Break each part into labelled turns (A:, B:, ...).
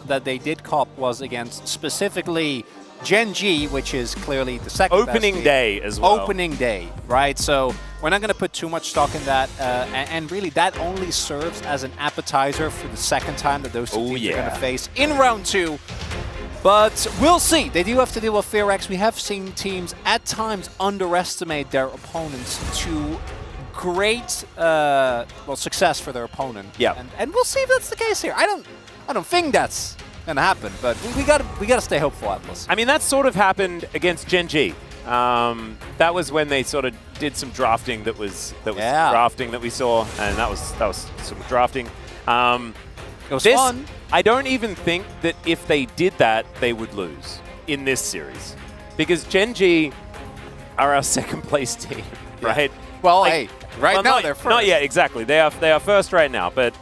A: that they did cop was against specifically Gen G, which is clearly the second
B: opening
A: best
B: day as well.
A: Opening day, right? So we're not going to put too much stock in that, and really that only serves as an appetizer for the second time that those two teams are going to face in round 2. But we'll see. They do have to deal with Fearex. We have seen teams at times underestimate their opponents to great success for their opponent.
B: Yeah,
A: and we'll see if that's the case here. I don't think that's gonna happen, but we gotta stay hopeful, Atlas.
B: I mean, that sort of happened against Gen G. That was when they sort of did some drafting that was drafting that we saw, and that was some drafting.
A: It was fun.
B: I don't even think that if they did that, they would lose in this series, because Gen G are our second place team, right?
A: Well, hey, now they're first.
B: Not yet, exactly. They are first right now, but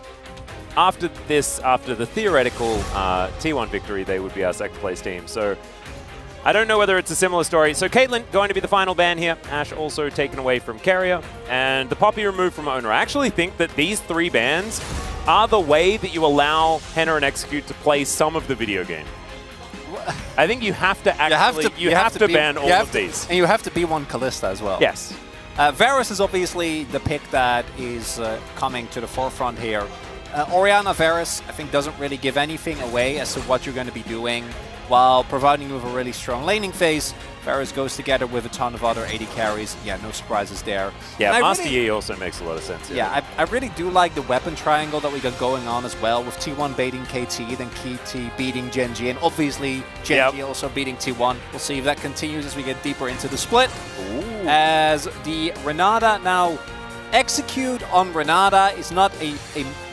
B: after the theoretical T1 victory, they would be our second place team. So I don't know whether it's a similar story. So Caitlyn going to be the final ban here. Ashe also taken away from Carrier, and the Poppy removed from Owner. I actually think that these 3 bans are the way that you allow Henna and Execute to play some of the video game. I think you have to actually you have to ban all of these.
A: And you have to be one Kalista as well.
B: Yes.
A: Varus is obviously the pick that is coming to the forefront here. Orianna Varus, I think, doesn't really give anything away as to what you're going to be doing, while providing you with a really strong laning phase. Varus goes together with a ton of other AD carries. Yeah, no surprises there.
B: Yeah, Master Yi also makes a lot of sense.
A: Yeah, I really do like the weapon triangle that we got going on as well, with T1 baiting KT, then KT beating Gen G, and obviously Gen G also beating T1. We'll see if that continues as we get deeper into the split.
B: Ooh.
A: As the Renata now... Execute on Renata is not a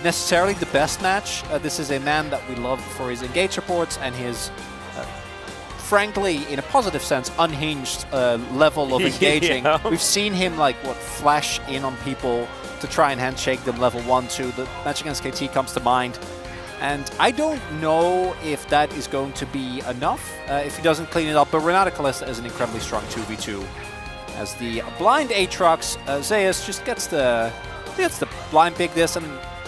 A: necessarily the best match. This is a man that we love for his engage reports and his, frankly, in a positive sense, unhinged level of engaging. We've seen him, flash in on people to try and handshake them level 1, 2. The match against KT comes to mind. And I don't know if that is going to be enough if he doesn't clean it up. But Renata Kalista is an incredibly strong 2v2. As the blind Aatrox, Zeus just gets the blind pick this, and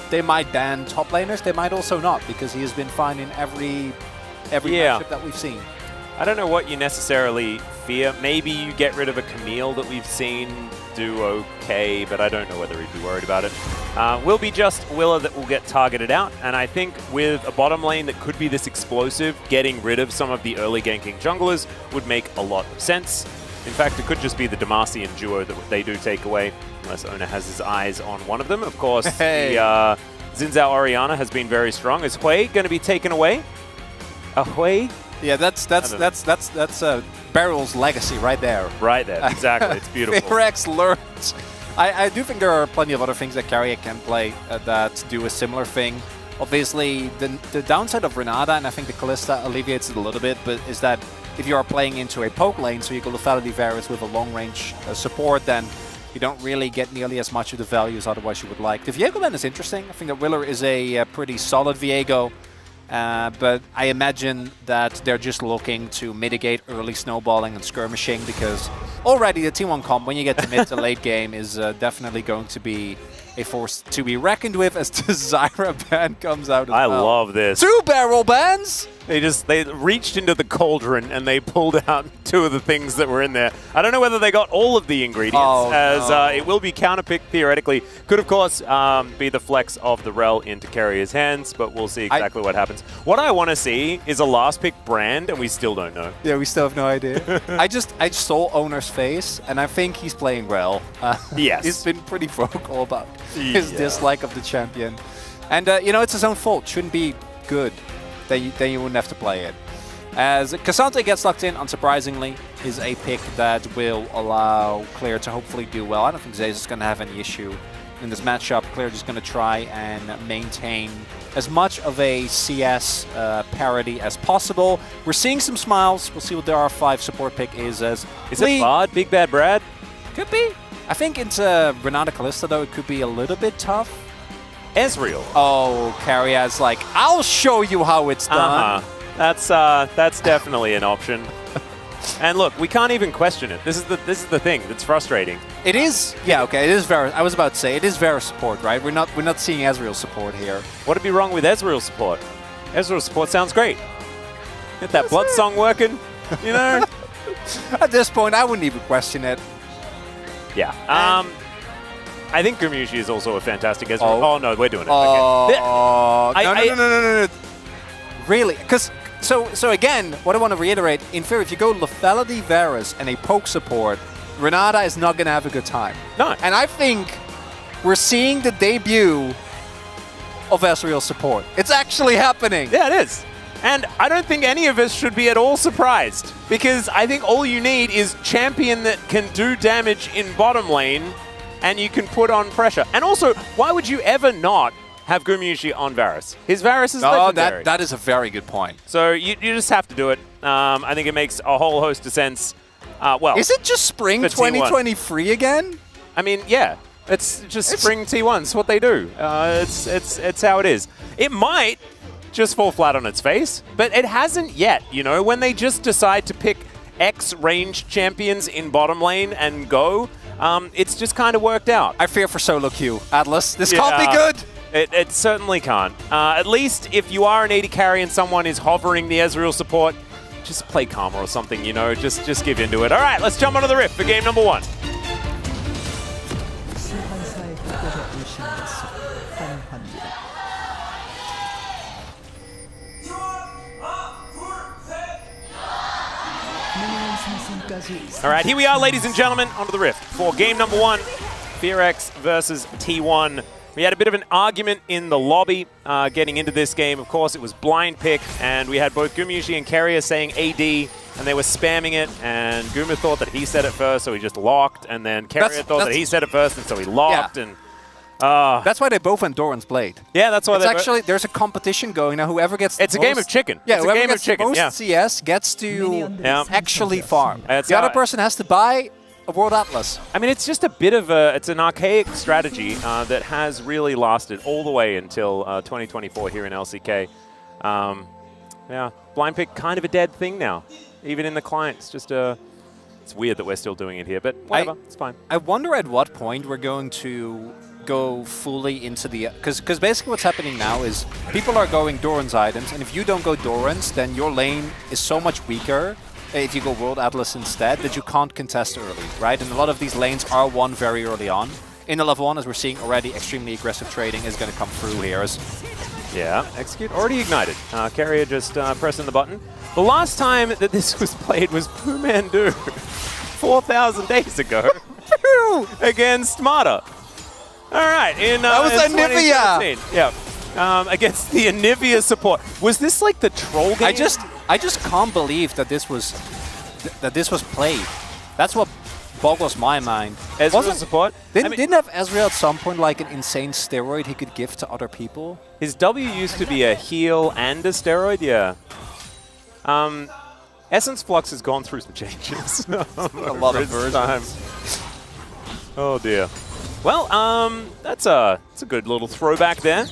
A: they might ban top laners. They might also not, because he has been fine in every matchup that we've seen.
B: I don't know what you necessarily fear. Maybe you get rid of a Camille that we've seen do okay, but I don't know whether he'd be worried about it. Will be just Willa that will get targeted out, and I think with a bottom lane that could be this explosive, getting rid of some of the early ganking junglers would make a lot of sense. In fact, it could just be the Demacian duo that they do take away, unless Owner has his eyes on one of them. Of course, the Xin Zhao Orianna has been very strong. Is Hui going to be taken away? Hui?
A: Yeah, that's Barrel's legacy right there.
B: Right there, exactly. It's beautiful.
A: Fearex learned. I do think there are plenty of other things that Carrier can play that do a similar thing. Obviously, the downside of Renata, and I think the Kalista alleviates it a little bit, but is that if you are playing into a poke lane, so you go Lethality Varus with a long-range support, then you don't really get nearly as much of the value as otherwise you would like. The Viego ban is interesting. I think that Willer is a pretty solid Viego, but I imagine that they're just looking to mitigate early snowballing and skirmishing, because already the T1 comp, when you get to mid to late game, is definitely going to be a force to be reckoned with as the Zyra ban comes out as well.
B: I love this.
A: 2 barrel bans!
B: They reached into the cauldron and they pulled out 2 of the things that were in there. I don't know whether they got all of the ingredients, it will be counterpicked theoretically. Could, of course, be the flex of the Rel into Carrier's hands, but we'll see exactly what happens. What I want to see is a last pick Brand, and we still don't know.
A: Yeah, we still have no idea. I just saw Owner's face, and I think he's playing Rel.
B: Yes.
A: He's been pretty vocal about his dislike of the champion. And, it's his own fault. Shouldn't be good. Then you wouldn't have to play it. As Cassante gets locked in, unsurprisingly, is a pick that will allow Clear to hopefully do well. I don't think Zay's is going to have any issue in this matchup. Clear just going to try and maintain as much of a CS parity as possible. We're seeing some smiles. We'll see what the R5 support pick is. Is
B: it Bod, Big Bad Brad?
A: Could be. I think into Renata Kalista, though, it could be a little bit tough.
B: Ezreal.
A: Oh, Carrier's like, I'll show you how it's done.
B: That's definitely an option. And look, we can't even question it. This is the thing that's frustrating.
A: It is. Yeah. Okay. It is Varus. I was about to say it is Varus support, right? We're not seeing Ezreal support here.
B: What'd be wrong with Ezreal support? Ezreal support sounds great. Get that blood song working, you know?
A: At this point, I wouldn't even question it.
B: Yeah. I think Gumushi is also a fantastic Ezreal. Oh, no, we're doing it. Okay.
A: No. Really? Because so again, what I want to reiterate, in theory, if you go Lethality, Varus, and a poke support, Renata is not going to have a good time.
B: No.
A: And I think we're seeing the debut of Ezreal support. It's actually happening.
B: Yeah, it is. And I don't think any of us should be at all surprised, because I think all you need is champion that can do damage in bottom lane, and you can put on pressure. And also, why would you ever not have Gumushi on Varus? His Varus is legendary.
A: That is a very good point.
B: So you just have to do it. I think it makes a whole host of sense. Well,
A: is it just spring 2023 again?
B: I mean, yeah. It's just spring T1. It's what they do. It's how it is. It might just fall flat on its face, but it hasn't yet. You know, when they just decide to pick X range champions in bottom lane and go, it's just kind of worked out.
A: I fear for solo queue, Atlas. This can't be good.
B: It certainly can't. At least if you are an AD carry and someone is hovering the Ezreal support, just play Karma or something, you know, just give into it. All right, let's jump onto the Rift for game number 1. All right, here we are, ladies and gentlemen, onto the Rift for game number 1, FearX versus T1. We had a bit of an argument in the lobby getting into this game. Of course, it was blind pick, and we had both Gumushi and Keria saying AD, and they were spamming it, and Guma thought that he said it first, so he just locked, and then Keria thought that he said it first, and so he locked, and...
A: that's why they both went Doran's Blade.
B: Yeah, that's why
A: it's actually, there's a competition going now. Whoever gets
B: It's a game of chicken.
A: Yeah,
B: it's
A: whoever
B: a game
A: gets
B: of chicken.
A: the most
B: Yeah.
A: CS gets to actually farm. The other person has to buy a World Atlas.
B: I mean, it's just a bit of a, it's an archaic strategy that has really lasted all the way until 2024 here in LCK. Yeah, blind pick, kind of a dead thing now, even in the client. It's just it's weird that we're still doing it here, but whatever, it's fine.
A: I wonder at what point we're going to go fully into the... Because basically what's happening now is people are going Doran's items, and if you don't go Doran's, then your lane is so much weaker if you go World Atlas instead that you can't contest early, right? And a lot of these lanes are won very early on. In the level 1, as we're seeing already, extremely aggressive trading is going to come through here.
B: Yeah, Execute already ignited. Keria just pressing the button. The last time that this was played was Pumandu 4,000 days ago against Marta. All right,
A: that was Anivia.
B: Yeah, against the Anivia support. Was this like the troll game?
A: I just can't believe that this was played. That's what boggles my mind.
B: Ezreal support.
A: Didn't have Ezreal at some point like an insane steroid he could give to other people?
B: His W used to be a heal and a steroid. Yeah. Essence Flux has gone through some changes.
A: A lot of versions.
B: Oh dear. Well, that's a good little throwback there.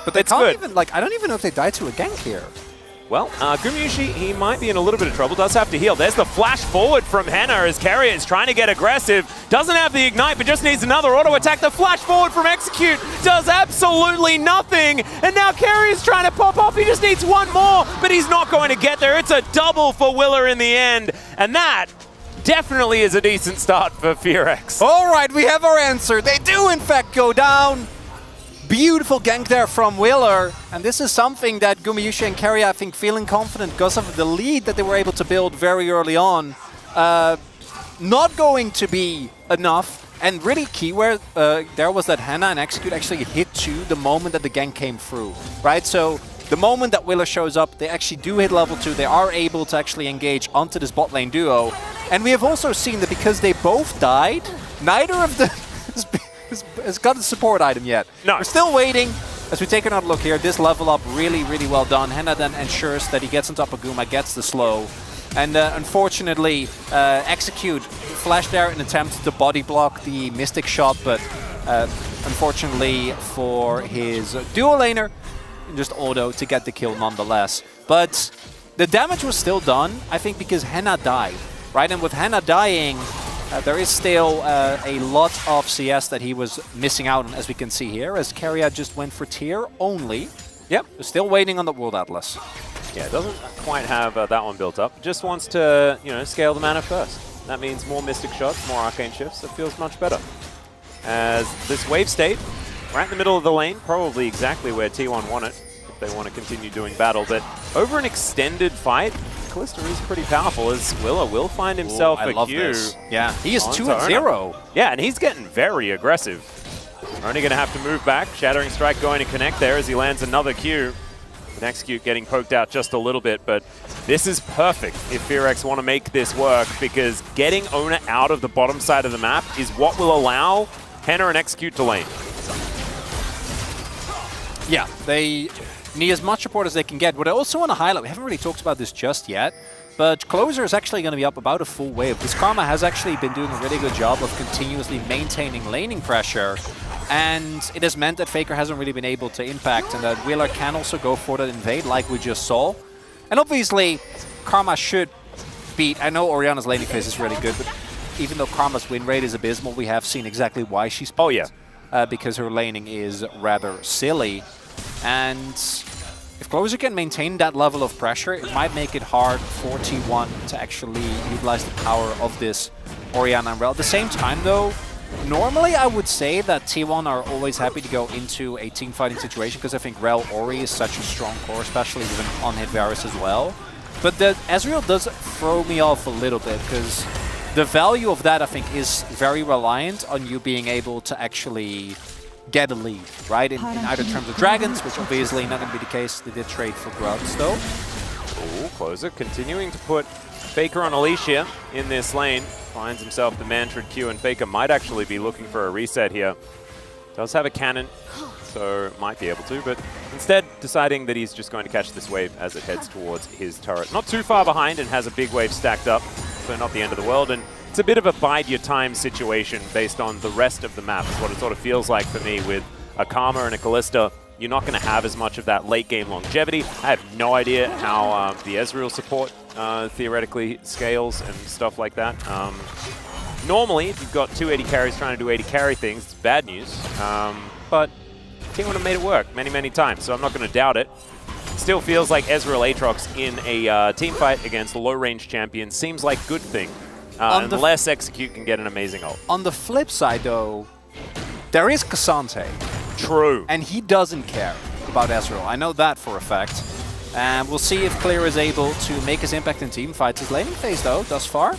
A: But they can't even, like, I don't even know if they died to a gank here.
B: Well, Gumushi, he might be in a little bit of trouble. Does have to heal. There's the flash forward from Henna as Keria is trying to get aggressive. Doesn't have the ignite, but just needs another auto attack. The flash forward from Execute does absolutely nothing. And now Keria is trying to pop off. He just needs one more, but he's not going to get there. It's a double for Willer in the end. And that definitely is a decent start for FearX.
A: All right, we have our answer. They do, in fact, go down. Beautiful gank there from Willer. And this is something that Gumushi and Keria, I think, feeling confident because of the lead that they were able to build very early on. Not going to be enough. And really key where there was that Henna and Execute actually hit you the moment that the gank came through, right? So the moment that Willer shows up, they actually do hit level 2. They are able to actually engage onto this bot lane duo. And we have also seen that because they both died, neither of them has got a support item yet.
B: No.
A: We're still waiting. As we take another look here, this level up really, really well done. Henna then ensures that he gets on top of Guma, gets the slow. And unfortunately, Execute flashed there in an attempt to body block the Mystic shot, but unfortunately for his dual laner, just auto to get the kill nonetheless. But the damage was still done, I think, because Henna died, right? And with Henna dying, there is still a lot of CS that he was missing out on, as we can see here, as Keria just went for tier only.
B: Yep.
A: We're still waiting on the World Atlas.
B: Yeah, doesn't quite have that one built up. Just wants to, scale the mana first. That means more Mystic Shots, more Arcane Shifts. It feels much better. As this wave state, right in the middle of the lane, probably exactly where T1 want it, if they want to continue doing battle. But over an extended fight, Kalista is pretty powerful, as Willa will find himself a Q.
A: This. Yeah, he is
B: onto
A: 2-0.
B: Yeah, and he's getting very aggressive. Only going to have to move back. Shattering Strike going to connect there as he lands another Q. And Execute getting poked out just a little bit, but this is perfect if FearX want to make this work, because getting Ona out of the bottom side of the map is what will allow Henna and Execute to lane.
A: Yeah, they need as much support as they can get. What I also want to highlight, we haven't really talked about this just yet, but Closer is actually going to be up about a full wave. This Karma has actually been doing a really good job of continuously maintaining laning pressure, and it has meant that Faker hasn't really been able to impact, and that Wheeler can also go for that invade like we just saw. And obviously, Karma should beat... I know Orianna's laning phase is really good, but even though Karma's win rate is abysmal, we have seen exactly why she's picked.
B: Oh, yeah.
A: Because her laning is rather silly. And if Closer can maintain that level of pressure, it might make it hard for T1 to actually utilize the power of this Orianna and Rell. At the same time, though, normally I would say that T1 are always happy to go into a team fighting situation, because I think Rell Ori is such a strong core, especially with an on-hit Varus as well. But the Ezreal does throw me off a little bit, because the value of that, I think, is very reliant on you being able to actually get a lead, right? In either terms of dragons, which obviously not going to be the case. They did trade for grubs, though.
B: Ooh, Closer continuing to put Faker on Alicia in this lane. Finds himself the Mantrid Q, and Faker might actually be looking for a reset here. Does have a cannon, so might be able to, but instead deciding that he's just going to catch this wave as it heads towards his turret. Not too far behind and has a big wave stacked up, so not the end of the world. And it's a bit of a bide your time situation based on the rest of the map, is what it sort of feels like for me with a Karma and a Kalista. You're not going to have as much of that late game longevity. I have no idea how the Ezreal support theoretically scales and stuff like that. Normally, if you've got two 80 carries trying to do 80 carry things, it's bad news. But T1 have made it work many, many times, so I'm not going to doubt it. Still feels like Ezreal Aatrox in a team fight against a low-range champion seems like a good thing. Unless Execute can get an amazing ult.
A: On the flip side, though, there is Cassante.
B: True.
A: And he doesn't care about Ezreal. I know that for a fact. And we'll see if Clear is able to make his impact in team fights. His laning phase, though, thus far,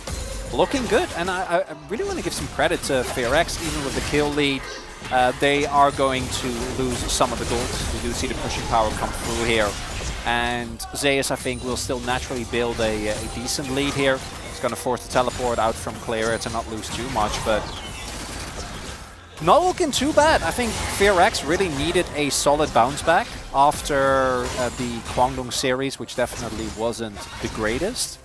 A: looking good. And I really want to give some credit to FearX, even with the kill lead. They are going to lose some of the gold. We do see the pushing power come through here. And Zeus, I think, will still naturally build a decent lead here. He's going to force the teleport out from Clear to not lose too much, but not looking too bad. I think FearX really needed a solid bounce back after the Kwangdong series, which definitely wasn't the greatest.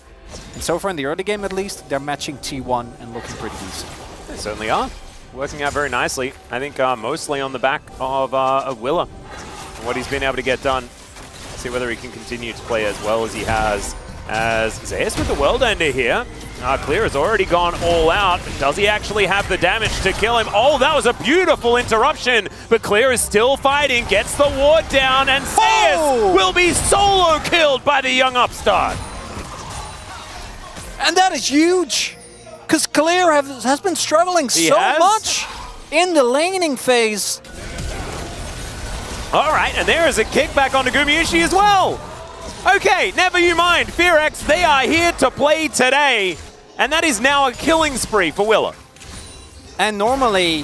A: And so far in the early game, at least, they're matching T1 and looking pretty decent.
B: They certainly are. Working out very nicely. I think mostly on the back of Willa and what he's been able to get done. See whether he can continue to play as well as he has. As Zeus with the World Ender here. Clear has already gone all out. Does he actually have the damage to kill him? Oh, that was a beautiful interruption. But Clear is still fighting, gets the ward down, and Zeus will be solo killed by the young upstart.
A: And that is huge, because Clear has been struggling much in the laning phase.
B: All right, and there is a kickback onto Gumayusi as well. Okay, never you mind. FearX, they are here to play today. And that is now a killing spree for Willa.
A: And normally,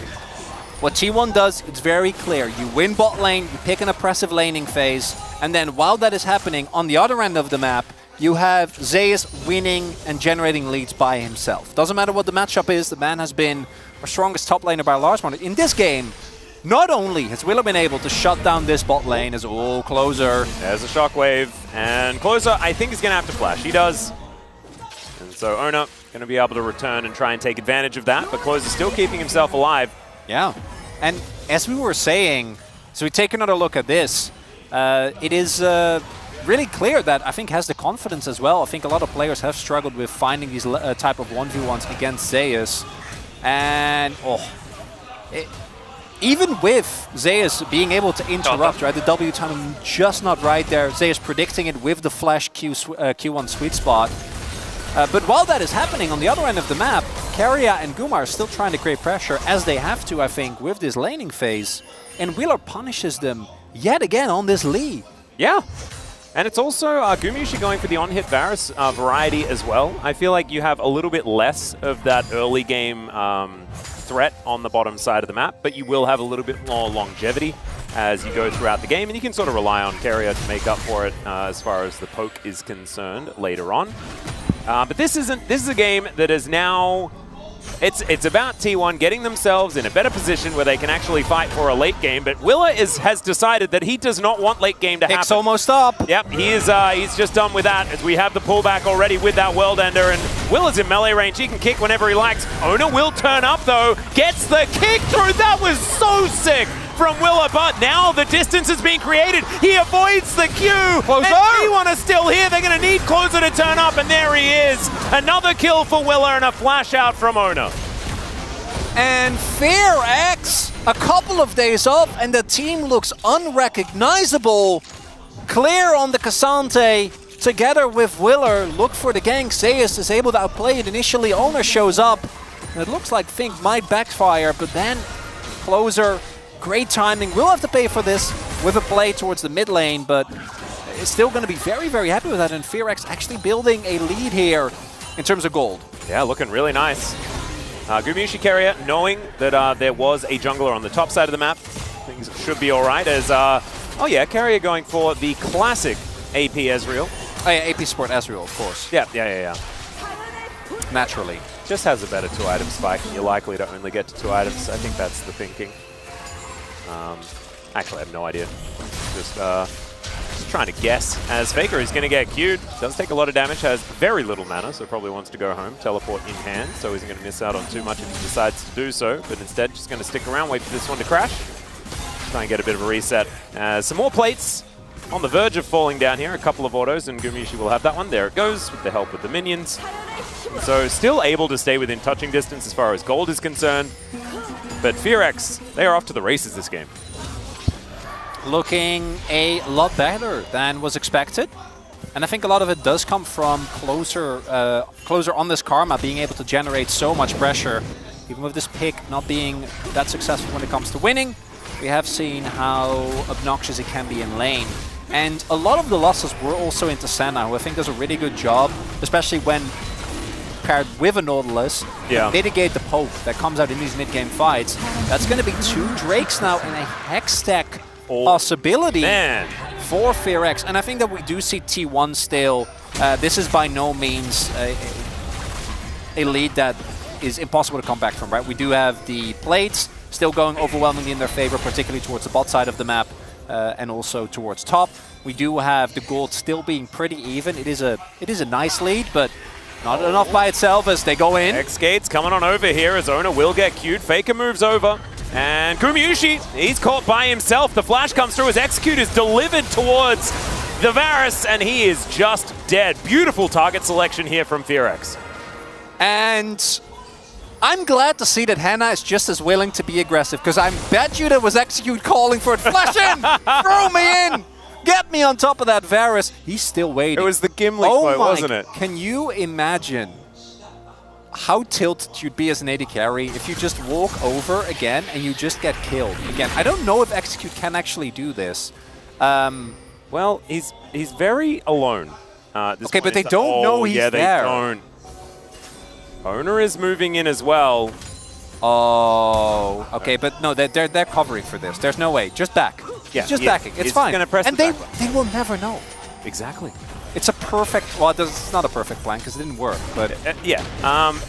A: what T1 does, it's very clear. You win bot lane, you pick an oppressive laning phase, and then while that is happening, on the other end of the map, you have Zeus winning and generating leads by himself. Doesn't matter what the matchup is, the man has been our strongest top laner by a large margin. In this game, not only has Willa been able to shut down this bot lane as Closer.
B: There's a shockwave, and Closer, I think, is going to have to flash. He does. And so Ona going to be able to return and try and take advantage of that, but Closer still keeping himself alive.
A: Yeah, and as we were saying, so we take another look at this. It is really clear that I think has the confidence as well. I think a lot of players have struggled with finding these type of 1v1s against Zeus. And even with Zeus being able to interrupt, right? The W timing just not right there. Zeus predicting it with the flash Q1 sweet spot. But while that is happening on the other end of the map, Keria and Guma are still trying to create pressure, as they have to, I think, with this laning phase. And Wheeler punishes them yet again on this lead.
B: Yeah. And it's also Gumushi going for the on-hit Varus variety as well. I feel like you have a little bit less of that early game threat on the bottom side of the map, but you will have a little bit more longevity as you go throughout the game, and you can sort of rely on Keria to make up for it as far as the poke is concerned later on. But this is a game that is now, it's about T1 getting themselves in a better position where they can actually fight for a late game, but Willa has decided that he does not want late game to happen.
A: It's almost up.
B: Yep, he's just done with that, as we have the pullback already with that World Ender, and Willa's in melee range. He can kick whenever he likes. Ona will turn up though, gets the kick through. That was so sick from Willa, but now the distance is being created. He avoids the Q.
A: Closer!
B: And T1 are still here. They're going to need Closer to turn up, and there he is. Another kill for Willa and a flash out from Ona.
A: And FearX, a couple of days off, and the team looks unrecognizable. Clear on the Cassante, together with Willer, look for the gank. Zeus is able to outplay it initially. Ona shows up, and it looks like Fink might backfire, but then Closer, great timing. We'll have to pay for this with a play towards the mid lane, but it's still going to be very, very happy with that. And FearX actually building a lead here in terms of gold.
B: Yeah, looking really nice. Gumushi Keria, knowing that there was a jungler on the top side of the map, things should be all right. As oh yeah, Keria going for the classic AP Ezreal.
A: Oh yeah, AP Sport Ezreal, of course.
B: Yeah.
A: Naturally.
B: Just has a better 2-item spike, and you're likely to only get to 2 items. I think that's the thinking. Actually, I have no idea. Just trying to guess. As Faker is going to get queued. Does take a lot of damage, has very little mana, so probably wants to go home. Teleport in hand, so isn't going to miss out on too much if he decides to do so. But instead, just going to stick around, wait for this one to crash. Try and get a bit of a reset. Some more plates on the verge of falling down here. A couple of autos, and Gumushi will have that one. There it goes, with the help of the minions. So still able to stay within touching distance as far as gold is concerned. But FearX, they are off to the races this game.
A: Looking a lot better than was expected. And I think a lot of it does come from Closer on this Karma being able to generate so much pressure. Even with this pick not being that successful when it comes to winning, we have seen how obnoxious it can be in lane. And a lot of the losses were also into Senna, who I think does a really good job, especially when paired with a Nautilus, mitigate the poke that comes out in these mid-game fights. That's going to be 2 Drakes now and a Hextech possibility for FearX. And I think that we do see T1 still. This is by no means a lead that is impossible to come back from, right? We do have the plates still going overwhelmingly in their favor, particularly towards the bot side of the map and also towards top. We do have the gold still being pretty even. It is a nice lead, but not enough by itself as they go in.
B: X-Gates coming on over here as Ona will get queued. Faker moves over. And Gumushi, he's caught by himself. The flash comes through as Execute is delivered towards the Varus, and he is just dead. Beautiful target selection here from FearX.
A: And I'm glad to see that Hannah is just as willing to be aggressive, because I bet you that was Execute calling for it. Flash in! Throw me in! Get me on top of that Varus. He's still waiting.
B: It was the Gimli quote, wasn't it?
A: Can you imagine how tilted you'd be as an AD carry if you just walk over again and you just get killed again? I don't know if Execute can actually do this.
B: Well, he's very alone.
A: Okay, but they don't know he's there.
B: Yeah, they don't. Owner is moving in as well.
A: Oh, okay, but no, they're covering for this. There's no way. Just back.
B: Yeah,
A: just backing. It's fine.
B: Gonna press
A: and
B: they
A: will never know.
B: Exactly.
A: It's a perfect. Well, it's not a perfect plan because it didn't work. But
B: yeah,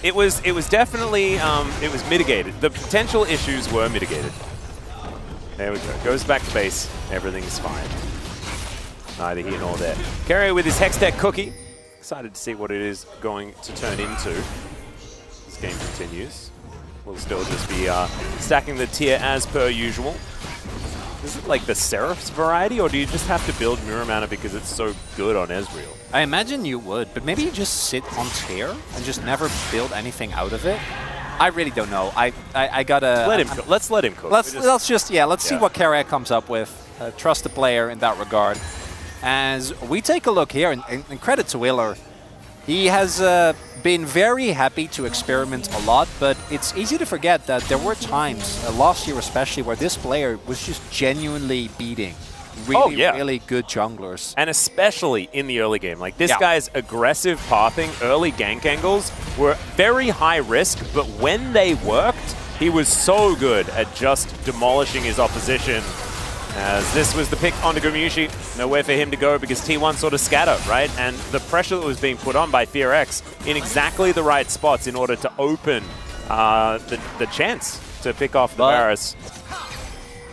B: it was definitely it was mitigated. The potential issues were mitigated. There we go. Goes back to base. Everything's fine. Neither here nor there. Keria with his Hextech cookie. Excited to see what it is going to turn into. This game continues. We'll still just be stacking the tier as per usual. Is it like the Seraph's variety, or do you just have to build Mirror Mana because it's so good on Ezreal?
A: I imagine you would, but maybe you just sit on tier and just never build anything out of it. I really don't know. I gotta
B: Let's let him cook.
A: Let's see what Carrier comes up with. Trust the player in that regard. As we take a look here, and credit to Willer, he has been very happy to experiment a lot, but it's easy to forget that there were times, last year especially, where this player was just genuinely beating really good junglers.
B: And especially in the early game. Like, this guy's aggressive pathing, early gank angles were very high risk, but when they worked, he was so good at just demolishing his opposition. As this was the pick onto Gumushi, nowhere for him to go because T1 sort of scattered, right? And the pressure that was being put on by FearX in exactly the right spots in order to open the chance to pick off the Varus.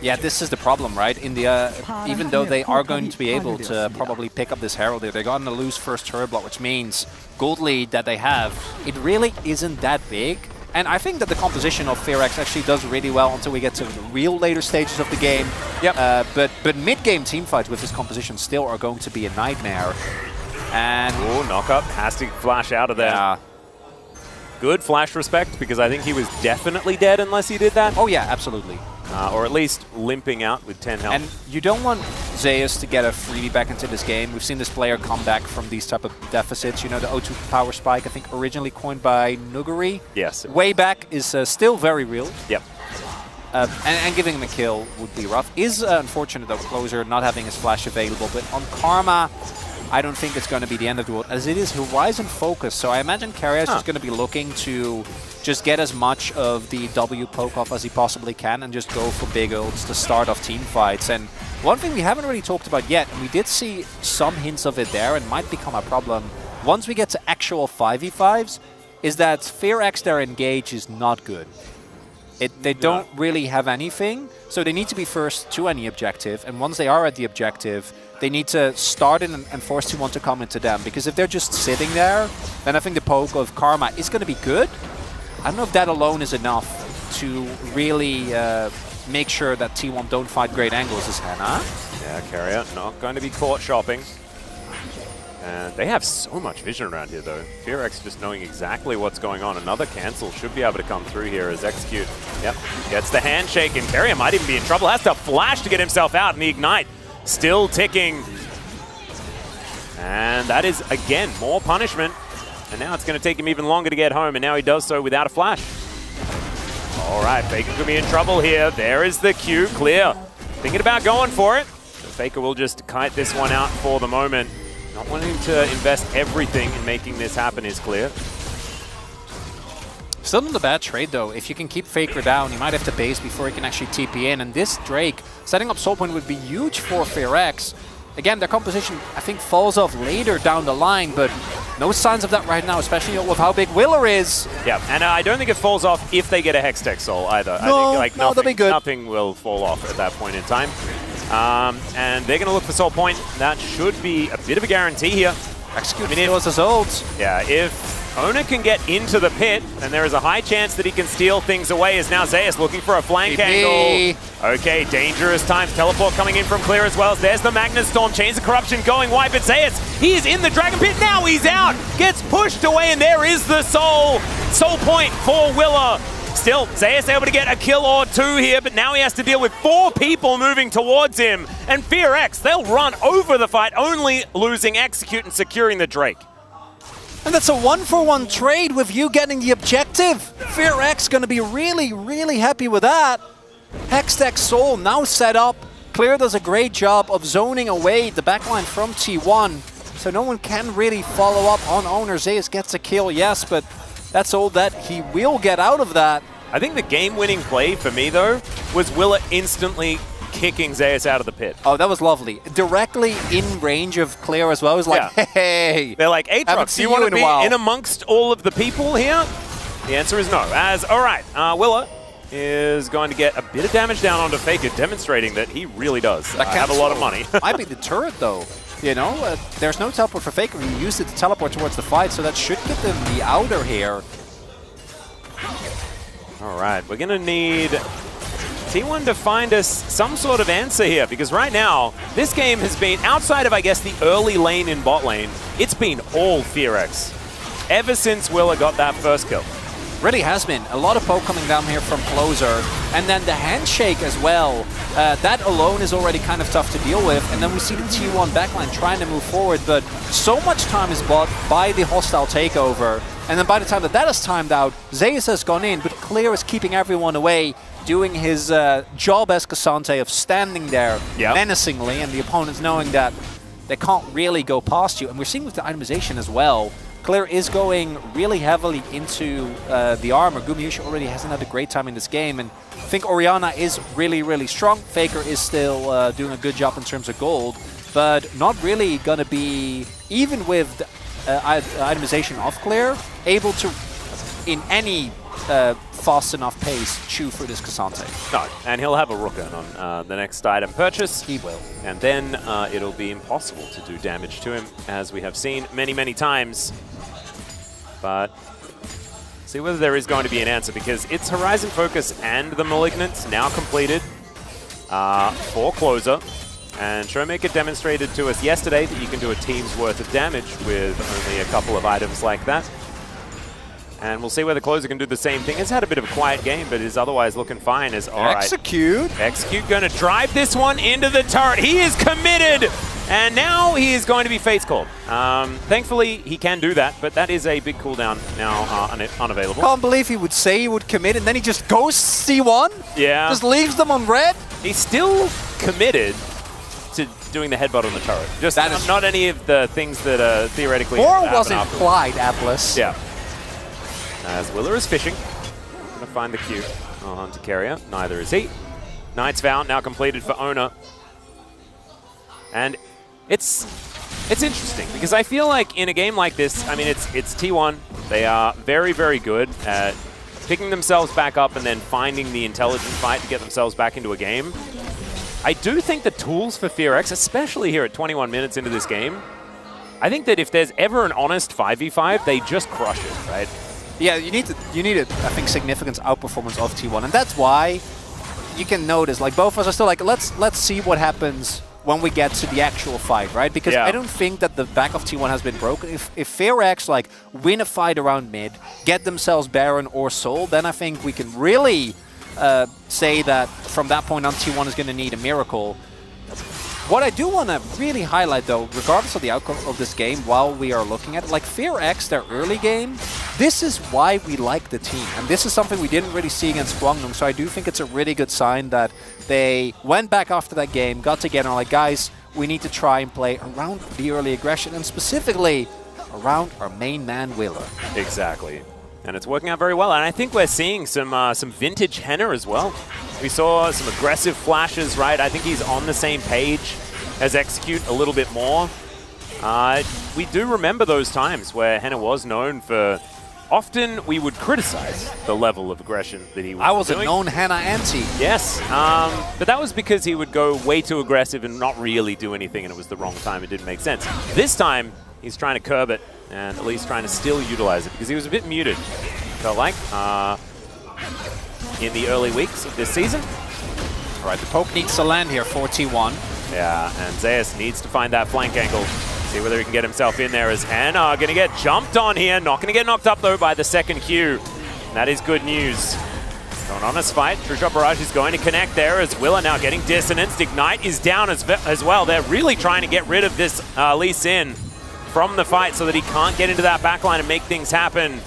A: Yeah, this is the problem, right? In the even though they are going to be able to probably pick up this Herald here, they're going to lose first turret block, which means gold lead that they have, it really isn't that big. And I think that the composition of FearX actually does really well until we get to the real later stages of the game.
B: Yep.
A: But mid-game teamfights with this composition still are going to be a nightmare. And
B: knockup has to flash out of there.
A: Yeah.
B: Good flash respect, because I think he was definitely dead unless he did that.
A: Oh yeah, absolutely.
B: Or at least limping out with 10 health.
A: And you don't want Zeus to get a freebie back into this game. We've seen this player come back from these type of deficits. You know, the O2 power spike, I think originally coined by Nuguri.
B: Yes.
A: Way back is still very real.
B: Yep.
A: And giving him a kill would be rough. Is unfortunate, though, Closer not having his flash available. But on Karma, I don't think it's going to be the end of the world, as it is Horizon focus. So I imagine Carrier is just going to be looking to just get as much of the W poke off as he possibly can and just go for big ults to start off team fights. And one thing we haven't really talked about yet, and we did see some hints of it there and might become a problem once we get to actual 5v5s, is that FearX their engage is not good. They don't really have anything, so they need to be first to any objective, and once they are at the objective, they need to start in and force T1 to come into them, because if they're just sitting there, then I think the poke of Karma is going to be good. I don't know if that alone is enough to really make sure that T1 don't fight great angles as Hannah.
B: Yeah, Carrier not going to be caught shopping. And they have so much vision around here, though. FearX just knowing exactly what's going on. Another cancel should be able to come through here as Execute. Yep, gets the handshake, and Carrier might even be in trouble. Has to flash to get himself out, and the Ignite still ticking. And that is, again, more punishment. And now it's going to take him even longer to get home, and now he does so without a flash. All right, Faker could be in trouble here. There is the Q, clear. Thinking about going for it. But Faker will just kite this one out for the moment. Not wanting to invest everything in making this happen is clear.
A: Still not a bad trade, though. If you can keep Faker down, you might have to base before he can actually TP in. And this Drake, setting up Soul Point would be huge for FearX. Again, their composition, I think, falls off later down the line, but no signs of that right now, especially with how big Willer is.
B: Yeah, and I don't think it falls off if they get a Hextech Soul either.
A: No,
B: I think
A: that'll be good.
B: Nothing will fall off at that point in time. And they're going to look for Soul Point. That should be a bit of a guarantee here.
A: Execute steals his ult.
B: Yeah, if Ona can get into the pit, then there is a high chance that he can steal things away, as now Zeus looking for a flank angle. Okay, dangerous times. Teleport coming in from clear as well. There's the Magnus Storm. Chains of Corruption going wide, but Zeus, he is in the Dragon Pit. Now he's out. Gets pushed away, and there is the Soul. Soul Point for Willer. Still, Zeus able to get a kill or two here, but now he has to deal with 4 people moving towards him. And FearX, they'll run over the fight, only losing Execute and securing the Drake.
A: And that's a 1-for-1 trade with you getting the objective. FearX going to be really, really happy with that. Hextech Soul now set up. Clear does a great job of zoning away the backline from T1, so no one can really follow up on Owner. Zeus gets a kill, yes, but that's all that he will get out of that.
B: I think the game-winning play for me, though, was Willer instantly kicking Zeus out of the pit.
A: Oh, that was lovely. Directly in range of Clear as well. It was like, hey.
B: They're like, Aatrox, do you want to be in amongst all of the people here? The answer is no. All right, Willer is going to get a bit of damage down onto Faker, demonstrating that he really does have a lot of money.
A: Might be the turret, though. You know, there's no teleport for Faker. He used it to teleport towards the fight, so that should get them the outer here.
B: All right, we're going to need T1 to find us some sort of answer here, because right now, this game has been, outside of, I guess, the early lane in bot lane, it's been all FearX ever since Willer got that first kill.
A: Really has been. A lot of poke coming down here from Closer. And then the handshake as well. That alone is already kind of tough to deal with. And then we see the T1 backline trying to move forward, but so much time is bought by the hostile takeover. And then by the time that is timed out, Zeus has gone in, but Clear is keeping everyone away, doing his job as Cassante of standing there menacingly, and the opponents knowing that they can't really go past you. And we're seeing with the itemization as well, Clear is going really heavily into the armor. Gumayushi already hasn't had a great time in this game, and I think Orianna is really, really strong. Faker is still doing a good job in terms of gold, but not really going to be, even with the itemization of Clear, able to, in any fast enough pace, chew through this Cassante.
B: No, and he'll have a Rooken on the next item purchase.
A: He will.
B: And then it'll be impossible to do damage to him, as we have seen many, many times. But see whether there is going to be an answer, because it's Horizon Focus and the Malignant now completed for Closer. And Showmaker demonstrated to us yesterday that you can do a team's worth of damage with only a couple of items like that. And we'll see whether Closer can do the same thing. He's had a bit of a quiet game, but is otherwise looking fine. As all right. Execute going to drive this one into the turret. He is committed, and now he is going to be face called. Thankfully, he can do that, but that is a big cooldown now unavailable.
A: Can't believe he would say he would commit, and then he just ghosts C1.
B: Yeah.
A: Just leaves them on red.
B: He's still committed to doing the headbutt on the turret. Just not any of the things that theoretically.
A: Or was implied, Atlas.
B: Yeah. As Willer is fishing, going to find the Q on to Carrier. Neither is he. Knight's Vow now completed for Ona. And it's interesting, because I feel like in a game like this, I mean, it's T1. They are very, very good at picking themselves back up and then finding the intelligent fight to get themselves back into a game. I do think the tools for FearX, especially here at 21 minutes into this game, I think that if there's ever an honest 5v5, they just crush it, right?
A: Yeah, you need I think, significant outperformance of T1, and that's why you can notice, like, both of us are still like, let's see what happens when we get to the actual fight, right? Because I don't think that the back of T1 has been broken. If FearX, like, win a fight around mid, get themselves Baron or Soul, then I think we can really say that from that point on, T1 is going to need a miracle. What I do want to really highlight, though, regardless of the outcome of this game, while we are looking at it, like FearX, their early game, this is why we like the team. And this is something we didn't really see against Guangdong, so I do think it's a really good sign that they went back after that game, got together, and like, guys, we need to try and play around the early aggression, and specifically around our main man, Willer.
B: Exactly. And it's working out very well. And I think we're seeing some vintage Henna as well. We saw some aggressive flashes, right? I think he's on the same page as Execute a little bit more. We do remember those times where Henna was known for... Often we would criticize the level of aggression that he was doing.
A: I was a known Henna anti.
B: Yes, but that was because he would go way too aggressive and not really do anything, and it was the wrong time. It didn't make sense. This time, he's trying to curb it, and at least trying to still utilize it, because he was a bit muted, felt like, in the early weeks of this season.
A: All right, the poke needs to land here for T1.
B: Yeah, and Zeus needs to find that flank angle. See whether he can get himself in there, as Henna going to get jumped on here. Not going to get knocked up, though, by the second Q. And that is good news. Going on this fight. True Shot Barrage is going to connect there, as Willer now getting dissonance. Ignite is down as well. They're really trying to get rid of this Lee Sin from the fight so that he can't get into that backline and make things happen.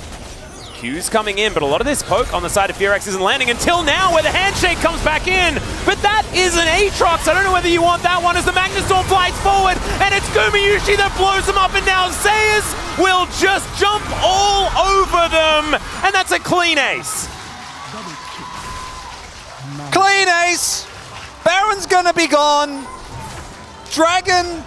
B: Q's coming in, but a lot of this poke on the side of FearX isn't landing until now, where the handshake comes back in. But that is an Aatrox. I don't know whether you want that one, as the Magnustorm flies forward, and it's Gumayushi that blows him up, and now Zeus will just jump all over them, and that's a clean ace.
A: Clean ace! Baron's gonna be gone. Dragon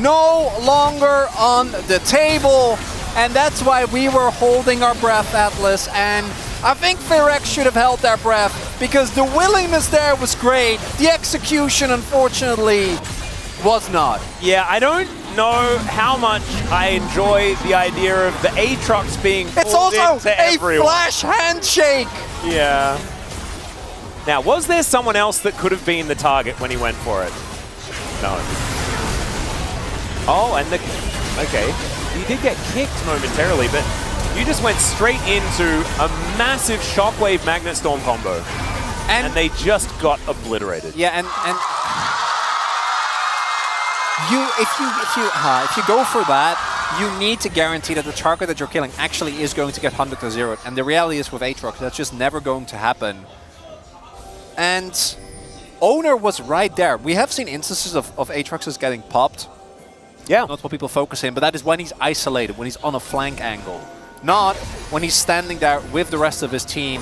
A: no longer on the table. And that's why we were holding our breath, Atlas. And I think FearX should have held their breath, because the willingness there was great. The execution, unfortunately, was not.
B: Yeah, I don't know how much I enjoy the idea of the Aatrox being pulled
A: It's also
B: into
A: a
B: everyone.
A: flash handshake.
B: Yeah. Now, was there someone else that could have been the target when he went for it? No. Oh, and the... Okay. He did get kicked momentarily, but You just went straight into a massive Shockwave Magnet Storm combo. And they just got obliterated.
A: Yeah, and if you go for that, you need to guarantee that the target that you're killing actually is going to get 100 to 0. And the reality is with Aatrox, that's just never going to happen. And Owner was right there. We have seen instances of Aatroxes getting popped.
B: Yeah.
A: Not what people focus in, but that is when he's isolated, when he's on a flank angle. Not when he's standing there with the rest of his team.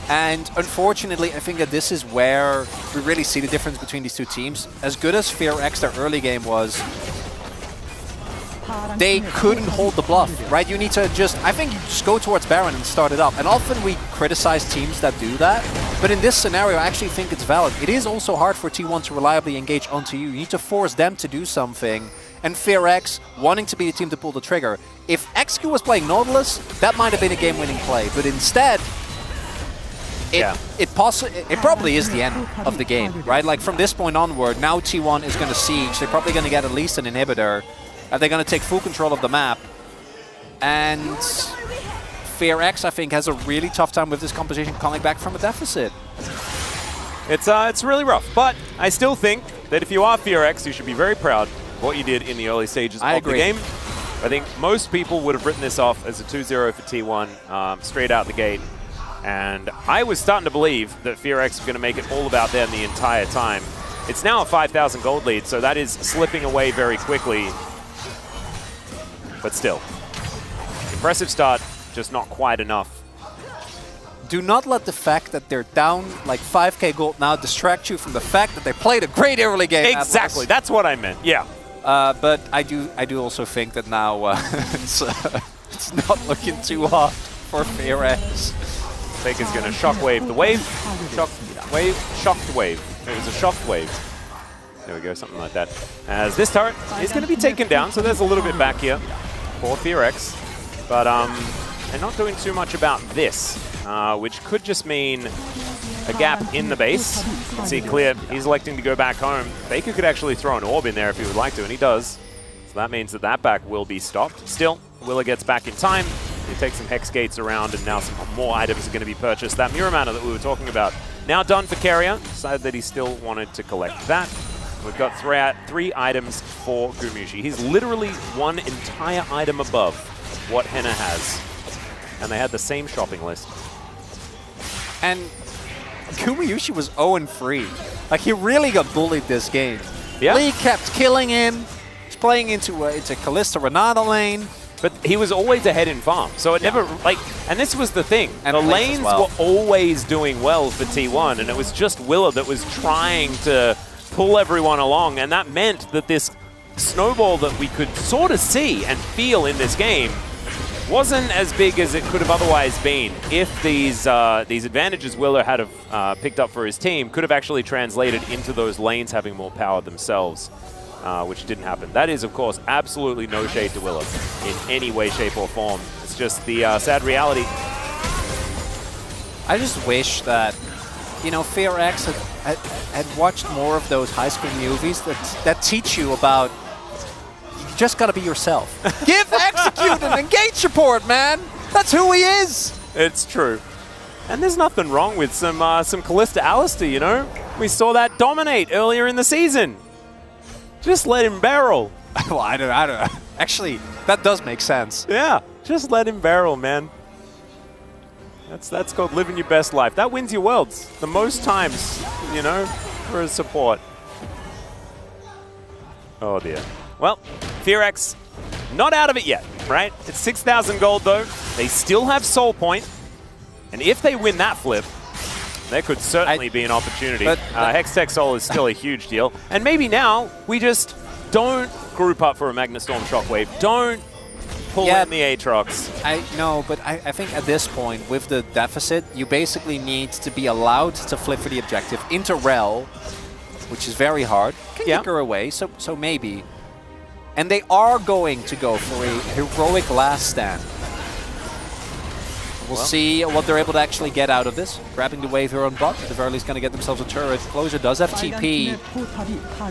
A: And unfortunately, I think that this is where we really see the difference between these two teams. As good as FearX, their early game was, they couldn't hold the bluff, right? You need to just, I think you just go towards Baron and start it up. And often we criticize teams that do that. But in this scenario, I actually think it's valid. It is also hard for T1 to reliably engage onto you. You need to force them to do something. And FearX wanting to be the team to pull the trigger. If XQ was playing Nautilus, that might have been a game-winning play. But instead, it probably is the end of the game, right? Like from this point onward, now T1 is going to siege. They're probably going to get at least an inhibitor. They're going to take full control of the map. And FearX, I think, has a really tough time with this composition coming back from a deficit.
B: It's really rough, but I still think that if you are FearX, you should be very proud of what you did in the early stages of the game. I think most people would have written this off as a 2-0 for T1 straight out the gate. And I was starting to believe that FearX was going to make it all about them the entire time. It's now a 5,000 gold lead, so that is slipping away very quickly. But still, impressive start, just not quite enough.
A: Do not let the fact that they're down like 5k gold now distract you from the fact that they played a great early game.
B: Exactly, that's what I meant, yeah.
A: But I do also think that now it's not looking too hot for FearX.
B: Faker's going to shockwave the wave. Shock the wave. It was a shock wave. There we go, something like that. As this turret is going to be taken down, so there's a little bit back here for FearX. But they're not doing too much about this, which could just mean a gap in the base. You can see Clear, he's electing to go back home. Faker could actually throw an orb in there if he would like to, and he does. So that means that that back will be stopped. Still, Willa gets back in time. He takes some Hex Gates around, and now some more items are going to be purchased. That Mirror Mana that we were talking about, now done for Carrier. Decided that he still wanted to collect that. We've got three items for Gumushi. He's literally one entire item above what Henna has. And they had the same shopping list.
A: And Gumayushi was 0-3. Like, he really got bullied this game.
B: Yeah.
A: Lee kept killing him. He's playing into Kalista Renata lane.
B: But he was always ahead in farm, so it never, like, and this was the thing. And the lanes were always doing well for T1, and it was just Willa that was trying to pull everyone along, and that meant that this snowball that we could sort of see and feel in this game wasn't as big as it could have otherwise been if these advantages Willa had have picked up for his team could have actually translated into those lanes having more power themselves. Which didn't happen. That is, of course, absolutely no shade to Willa in any way, shape, or form. It's just the sad reality.
A: I just wish that, you know, FearX had watched more of those high school movies that teach you about you just gotta be yourself. Give Execute an engage support, man! That's who he is!
B: It's true. And there's nothing wrong with some Kalista Alistair, you know? We saw that dominate earlier in the season. Just let him barrel.
A: Well, I don't know. Actually, that does make sense.
B: Yeah, just let him barrel, man. That's called living your best life. That wins your worlds the most times, you know, for a support. Oh dear. Well, FearX not out of it yet, right? It's 6,000 gold though. They still have Soul Point, and if they win that flip, there could certainly be an opportunity. Hextech Soul is still a huge deal. And maybe now we just don't group up for a Magnet Storm Shockwave. Don't pull in the Aatrox.
A: But I think at this point, with the deficit, you basically need to be allowed to flip for the objective into Rel, which is very hard. Can kick her away, so maybe. And they are going to go for a heroic last stand. We'll see what they're able to actually get out of this. Grabbing the wave here on bot. At the very least, going to get themselves a turret. Closure does have TP.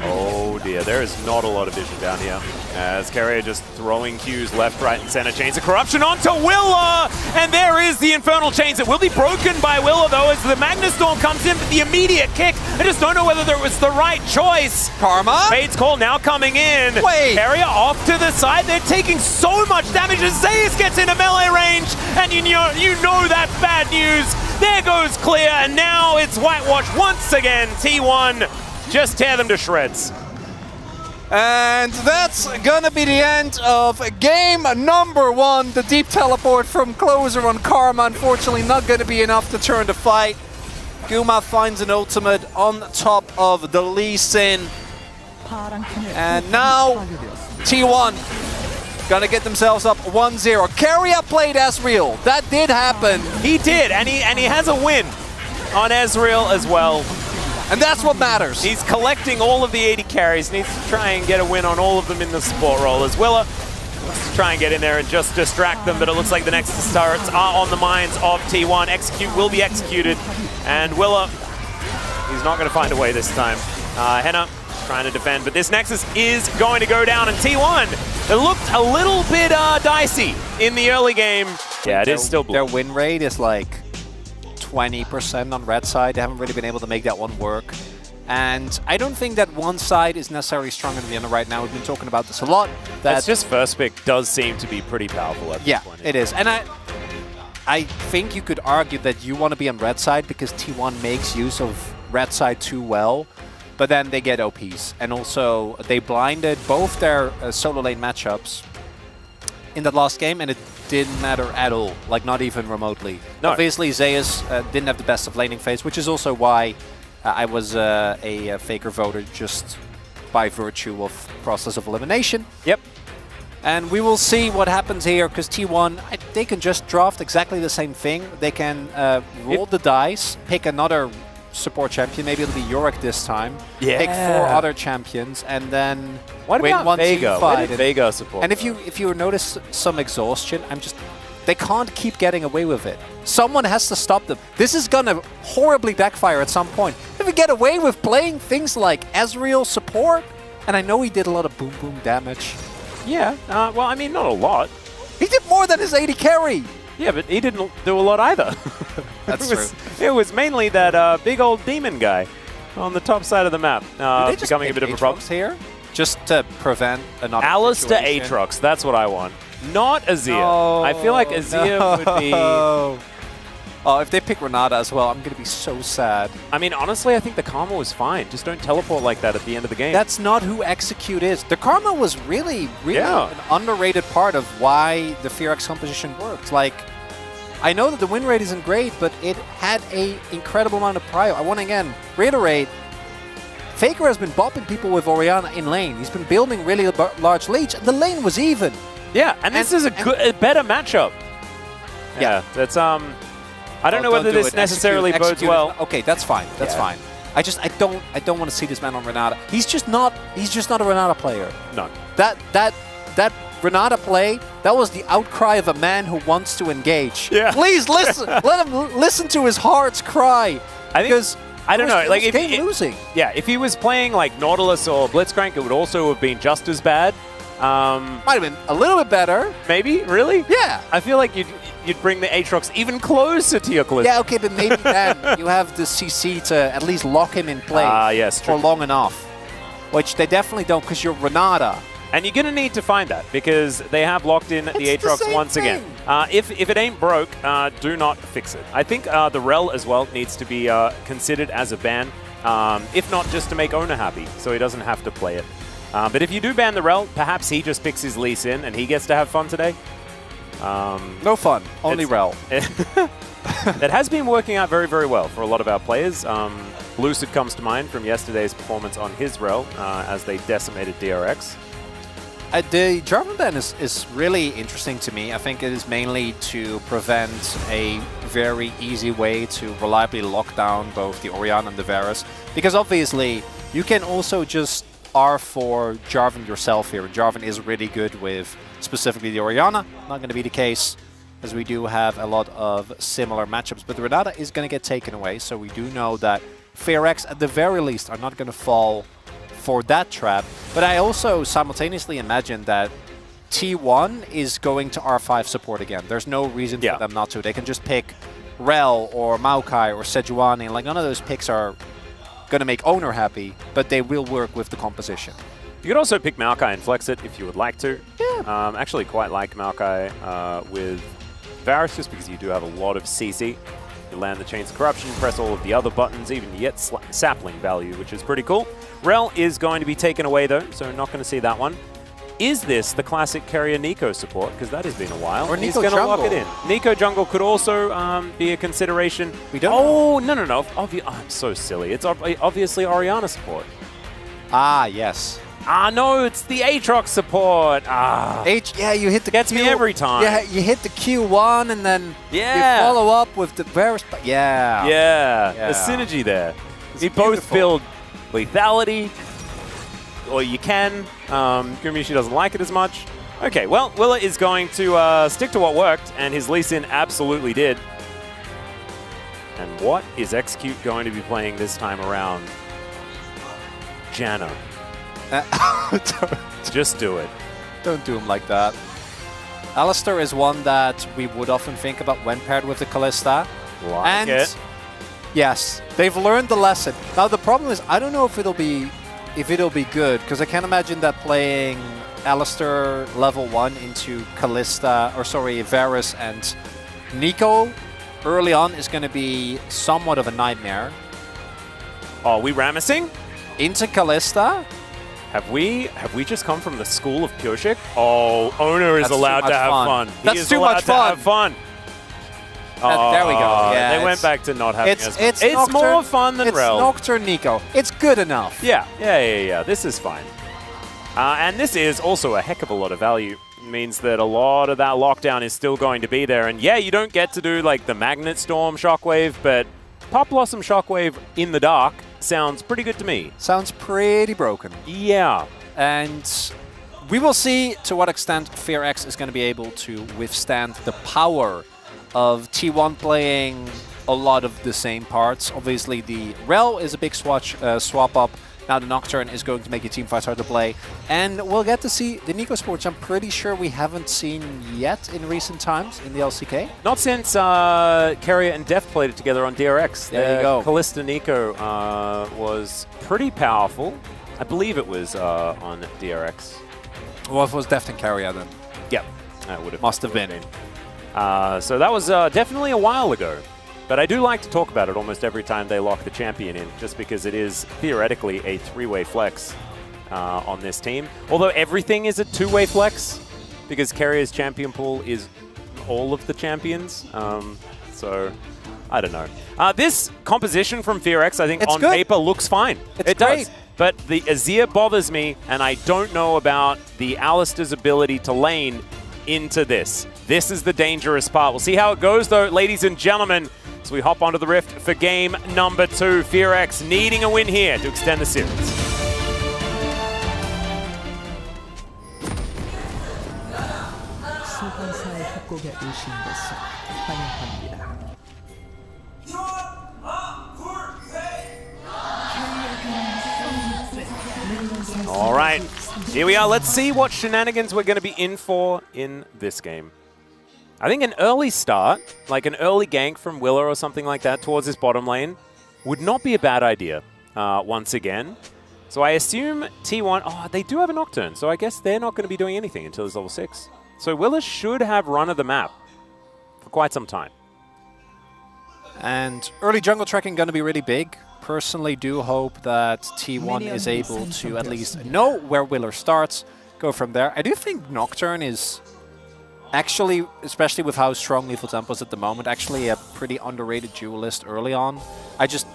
B: Oh dear, there is not a lot of vision down here. As Carrier just throwing Qs left, right, and center. Chains of Corruption onto Willa! And there is the Infernal Chains. It will be broken by Willa, though, as the Magnustorm comes in for the immediate kick. I just don't know whether it was the right choice.
A: Karma?
B: Fade's Call now coming in.
A: Wait!
B: Carrier off to the side. They're taking so much damage as Zeus gets into melee range. And you know that's bad news. There goes Clear, and now it's Whitewash once again. T1 just tear them to shreds.
A: And that's gonna be the end of game number 1. The deep teleport from Closer on Karma, unfortunately not gonna be enough to turn the fight. Guma finds an ultimate on top of the Lee Sin. And now T1 gonna get themselves up 1-0. Carrier played Ezreal. That did happen.
B: He did, and he has a win on Ezreal as well.
A: And that's what matters.
B: He's collecting all of the 80 carries, needs to try and get a win on all of them in the support role as Willa wants to try and get in there and just distract them, but it looks like the next turrets are on the minds of T1. Execute will be executed, and Willa, he's not going to find a way this time. Henna trying to defend, but this Nexus is going to go down, and T1, it looked a little bit dicey in the early game. Yeah, it is still blue.
A: Their win rate is like 20% on red side. They haven't really been able to make that one work. And I don't think that one side is necessarily stronger than the other right now. We've been talking about this a lot.
B: That's just first pick does seem to be pretty powerful at this point.
A: Yeah, it is. And I think you could argue that you want to be on red side because T1 makes use of red side too well. But then they get OPs. And also, they blinded both their solo lane matchups in that last game, and it didn't matter at all, like not even remotely. No. Obviously, Zeus didn't have the best of laning phase, which is also why I was a Faker voter just by virtue of process of elimination.
B: Yep.
A: And we will see what happens here, because T1, they can just draft exactly the same thing. They can roll the dice, pick another support champion, maybe it'll be Yorick this time.
B: Yeah.
A: Pick 4 other champions, and then
B: what
A: win
B: about
A: one
B: Vega?
A: team fight.
B: Where did Vega support?
A: And if you notice some exhaustion, they can't keep getting away with it. Someone has to stop them. This is gonna horribly backfire at some point. If we get away with playing things like Ezreal support, and I know he did a lot of boom boom damage.
B: Yeah, well, I mean, not a lot.
A: He did more than his 80 carry.
B: Yeah, but he didn't do a lot either.
A: That's true.
B: It was mainly that big old demon guy on the top side of the map becoming a bit of a problem
A: here, just to prevent another
B: Alistair
A: situation.
B: Aatrox, that's what I want. Not Azir.
A: No,
B: I feel like Azir would be...
A: Oh, if they pick Renata as well, I'm going to be so sad.
B: I mean, honestly, I think the Karma was fine. Just don't teleport like that at the end of the game.
A: That's not who Execute is. The Karma was really an underrated part of why the Fearax composition worked. Like, I know that the win rate isn't great, but it had an incredible amount of prio. I want to again reiterate, Faker has been bopping people with Orianna in lane. He's been building really large leads, and the lane was even.
B: Yeah, and this is a better matchup. Yeah, that's I don't know whether this necessarily bodes well.
A: Okay, that's fine. That's fine. I don't want to see this man on Renata. He's just not a Renata player.
B: No.
A: That Renata play, that was the outcry of a man who wants to engage.
B: Yeah.
A: Please listen. Let him listen to his heart's cry.
B: I don't know. Like if
A: losing.
B: Yeah, if he was playing like Nautilus or Blitzcrank, it would also have been just as bad.
A: Might have been a little bit better.
B: Maybe? Really?
A: Yeah.
B: I feel like you'd bring the Aatrox even closer to your Callisto.
A: Yeah, okay, but maybe then you have the CC to at least lock him in place
B: yes,
A: for long enough. Which they definitely don't, because you're Renata.
B: And you're going to need to find that, because they have locked in the Aatrox once again. If it ain't broke, do not fix it. I think the Rel as well needs to be considered as a ban, if not just to make owner happy, so he doesn't have to play it. But if you do ban the Rel, perhaps he just picks his Lee Sin and he gets to have fun today.
A: No fun, only Rel.
B: That has been working out very, very well for a lot of our players. Lucid comes to mind from yesterday's performance on his Rel as they decimated DRX.
A: The Jarvan ban is really interesting to me. I think it is mainly to prevent a very easy way to reliably lock down both the Orianna and the Varus. Because obviously, you can also just R4 Jarvan yourself here. Jarvan is really good with specifically the Orianna. Not going to be the case. as we do have a lot of similar matchups. But Renata is going to get taken away, so we do know that FearX, at the very least, are not going to fall for that trap. But I also simultaneously imagine that T1 is going to R5 support again. There's no reason for them not to. They can just pick Rel or Maokai or Sejuani. Like, none of those picks are going to make owner happy, but they will work with the composition.
B: You could also pick Maokai and flex it if you would like to.
A: Yeah.
B: Actually, quite like Maokai with Varus, just because you do have a lot of CC. You land the Chains of Corruption, press all of the other buttons, even you get sapling value, which is pretty cool. Rel is going to be taken away, though, so not going to see that one. Is this the classic carrier Nico support? Because that has been a while.
A: Or
B: He's
A: Nico
B: going to
A: jungle.
B: lock it in. Nico jungle could also be a consideration.
A: We don't
B: know. No. I'm so silly. It's obviously Orianna support.
A: Ah, yes.
B: Ah, no, it's the Aatrox support. Ah.
A: Yeah, you hit the
B: Gets
A: Q.
B: me every time.
A: Yeah, you hit the Q1 and then you follow up with the Varus.
B: Yeah. The synergy there. You both build lethality, or you can. Gumishi doesn't like it as much. Okay, well, Willa is going to stick to what worked, and his Lee Sin absolutely did. And what is Execute going to be playing this time around? Janna. Just do it.
A: Don't do him like that. Alistar is one that we would often think about when paired with the Kalista.
B: Like it.
A: Yes, they've learned the lesson. Now the problem is, I don't know if it'll be good, because I can't imagine that playing Alistar level 1 into Varus and Nico early on is going to be somewhat of a nightmare.
B: Oh, we Ramesing?
A: Into Kalista?
B: Have we just come from the school of Pyoshik? Oh, owner is allowed to have fun.
A: That's too much fun.
B: Have fun.
A: There we go. Yeah,
B: they went back to not having as much.
A: It's
B: more fun than Rel.
A: It's Nocturne Nico. It's good enough.
B: Yeah. This is fine. And this is also a heck of a lot of value. It means that a lot of that lockdown is still going to be there. And yeah, you don't get to do like the Magnet Storm Shockwave, but Pop Blossom Shockwave in the dark sounds pretty good to me.
A: Sounds pretty broken.
B: Yeah.
A: And we will see to what extent FearX is going to be able to withstand the power of T1 playing a lot of the same parts. Obviously, the Rel is a big swap up. Now the Nocturne is going to make your teamfights hard to play. And we'll get to see the Nico sports I'm pretty sure we haven't seen yet in recent times in the LCK.
B: Not since Carrier and Deft played it together on DRX.
A: There you go.
B: Kalista Nico was pretty powerful. I believe it was on DRX.
A: Well, if it was Deft and Carrier then.
B: Yep. That would have
A: Must have been.
B: So that was definitely a while ago. But I do like to talk about it almost every time they lock the champion in, just because it is theoretically a three-way flex on this team. Although everything is a two-way flex, because Carrier's champion pool is all of the champions. So, I don't know. This composition from FearX, I think, on paper looks fine.
A: It does.
B: But the Azir bothers me, and I don't know about the Alistar's ability to lane into this. This is the dangerous part. We'll see how it goes, though, ladies and gentlemen. So we hop onto the Rift for game number 2. FearX needing a win here to extend the series. All right, here we are. Let's see what shenanigans we're going to be in for in this game. I think an early start, like an early gank from Willa or something like that towards his bottom lane, would not be a bad idea once again. So I assume T1, they do have a Nocturne, so I guess they're not going to be doing anything until it's level 6. So Willa should have run of the map for quite some time.
A: And early jungle tracking going to be really big. Personally do hope that T1 is able to at least know where Willa starts, go from there. I do think Nocturne is actually, especially with how strong Lethal Tempo is at the moment, actually a pretty underrated duelist early on. I just,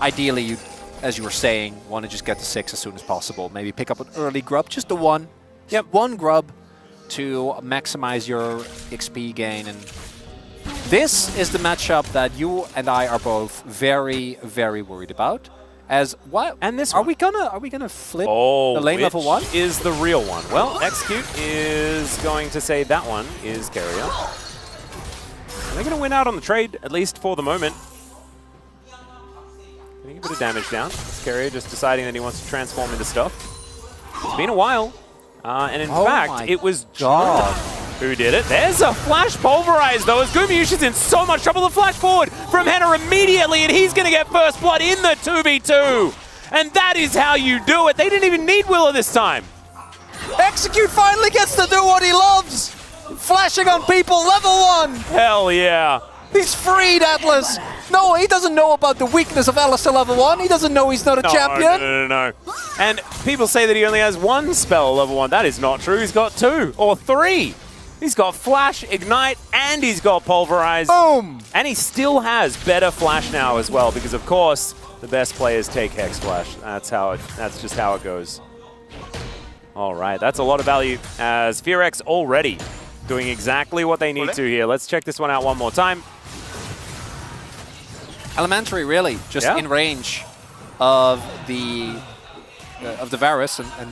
A: ideally, you, as you were saying, want to just get to 6 as soon as possible. Maybe pick up an early grub, just the one. Yep, one grub to maximize your XP gain. And this is the matchup that you and I are both very, very worried about. As what?
B: And this
A: are we gonna flip the lane level 1?
B: Is the real one? Well, Execute is going to say that one is Carrier. They're going to win out on the trade, at least for the moment. Getting a bit of damage down. Carrier just deciding that he wants to transform into stuff. It's been a while. And in fact, it was
A: God
B: who did it. There's a flash pulverize, though, as Gumayusi's in so much trouble. The flash forward from Henna immediately, and he's going to get first blood in the 2v2. And that is how you do it. They didn't even need Willa this time.
A: Execute finally gets to do what he loves. Flashing on people, level 1.
B: Hell yeah.
A: He's freed, Atlas. No, he doesn't know about the weakness of Alistair level 1. He doesn't know he's not a champion.
B: No. And people say that he only has 1 spell level 1. That is not true. He's got 2 or 3. He's got Flash, Ignite, and he's got Pulverize.
A: Boom!
B: And he still has better Flash now as well, because of course the best players take Hex Flash. That's just how it goes. All right, that's a lot of value as Fearex already doing exactly what they need to here. Let's check this one out one more time.
A: Elementary, really, just in range of the Varus and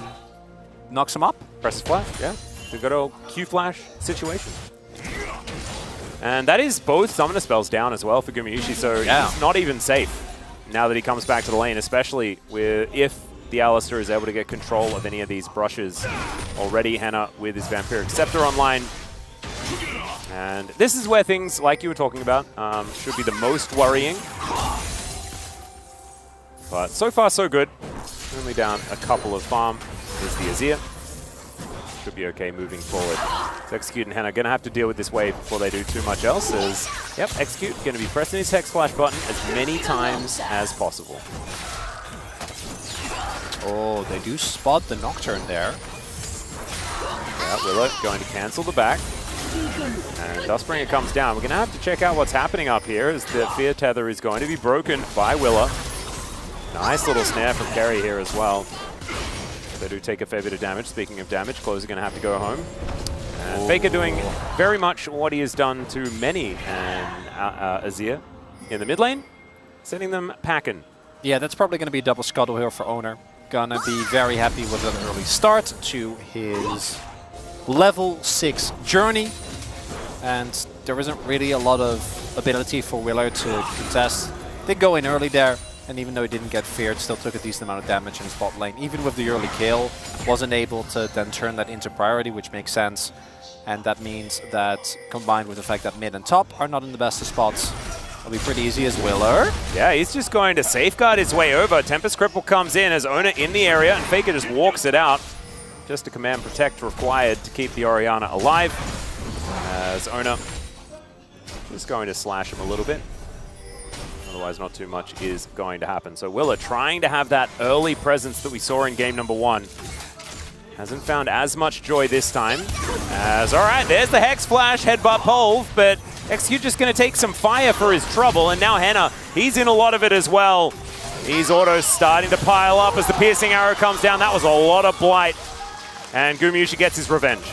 A: knocks him up.
B: Presses Flash, yeah. The good old Q-Flash situation. And that is both summoner spells down as well for Gumayusi, so he's not even safe now that he comes back to the lane, especially if the Alistair is able to get control of any of these brushes. Already Henna with his Vampiric Scepter online. And this is where things, like you were talking about, should be the most worrying. But so far, so good. Only down a couple of farm. Here's the Azir. Should be okay moving forward. So Execute and Henna are going to have to deal with this wave before they do too much else. As, Execute going to be pressing his Hex Flash button as many times as possible.
A: Oh, they do spot the Nocturne there.
B: Yeah, Willa going to cancel the back. And Dustbringer comes down. We're going to have to check out what's happening up here as the Fear Tether is going to be broken by Willa. Nice little snare from Kerry here as well. They do take a fair bit of damage. Speaking of damage, Closer going to have to go home. And Faker doing very much what he has done to many and Azir in the mid lane, sending them packing.
A: Yeah, that's probably going to be a double scuttle here for Owner. Gonna be very happy with an early start to his level 6 journey. And there isn't really a lot of ability for Willer to contest. They go in early there. And even though he didn't get feared, still took a decent amount of damage in his bot lane. Even with the early kill, wasn't able to then turn that into priority, which makes sense. And that means that, combined with the fact that mid and top are not in the best of spots, it'll be pretty easy as Willer.
B: Yeah, he's just going to safeguard his way over. Tempest Cripple comes in as Owner in the area, and Faker just walks it out. Just a command protect required to keep the Orianna alive. As Owner just going to slash him a little bit. Otherwise, not too much is going to happen. So Willa trying to have that early presence that we saw in game number 1. Hasn't found as much joy this time. As, all right, there's the Hex Flash, Headbutt Pulve, but Execute just going to take some fire for his trouble. And now Henna, he's in a lot of it as well. These autos starting to pile up as the Piercing Arrow comes down. That was a lot of blight. And Gumayusi gets his revenge.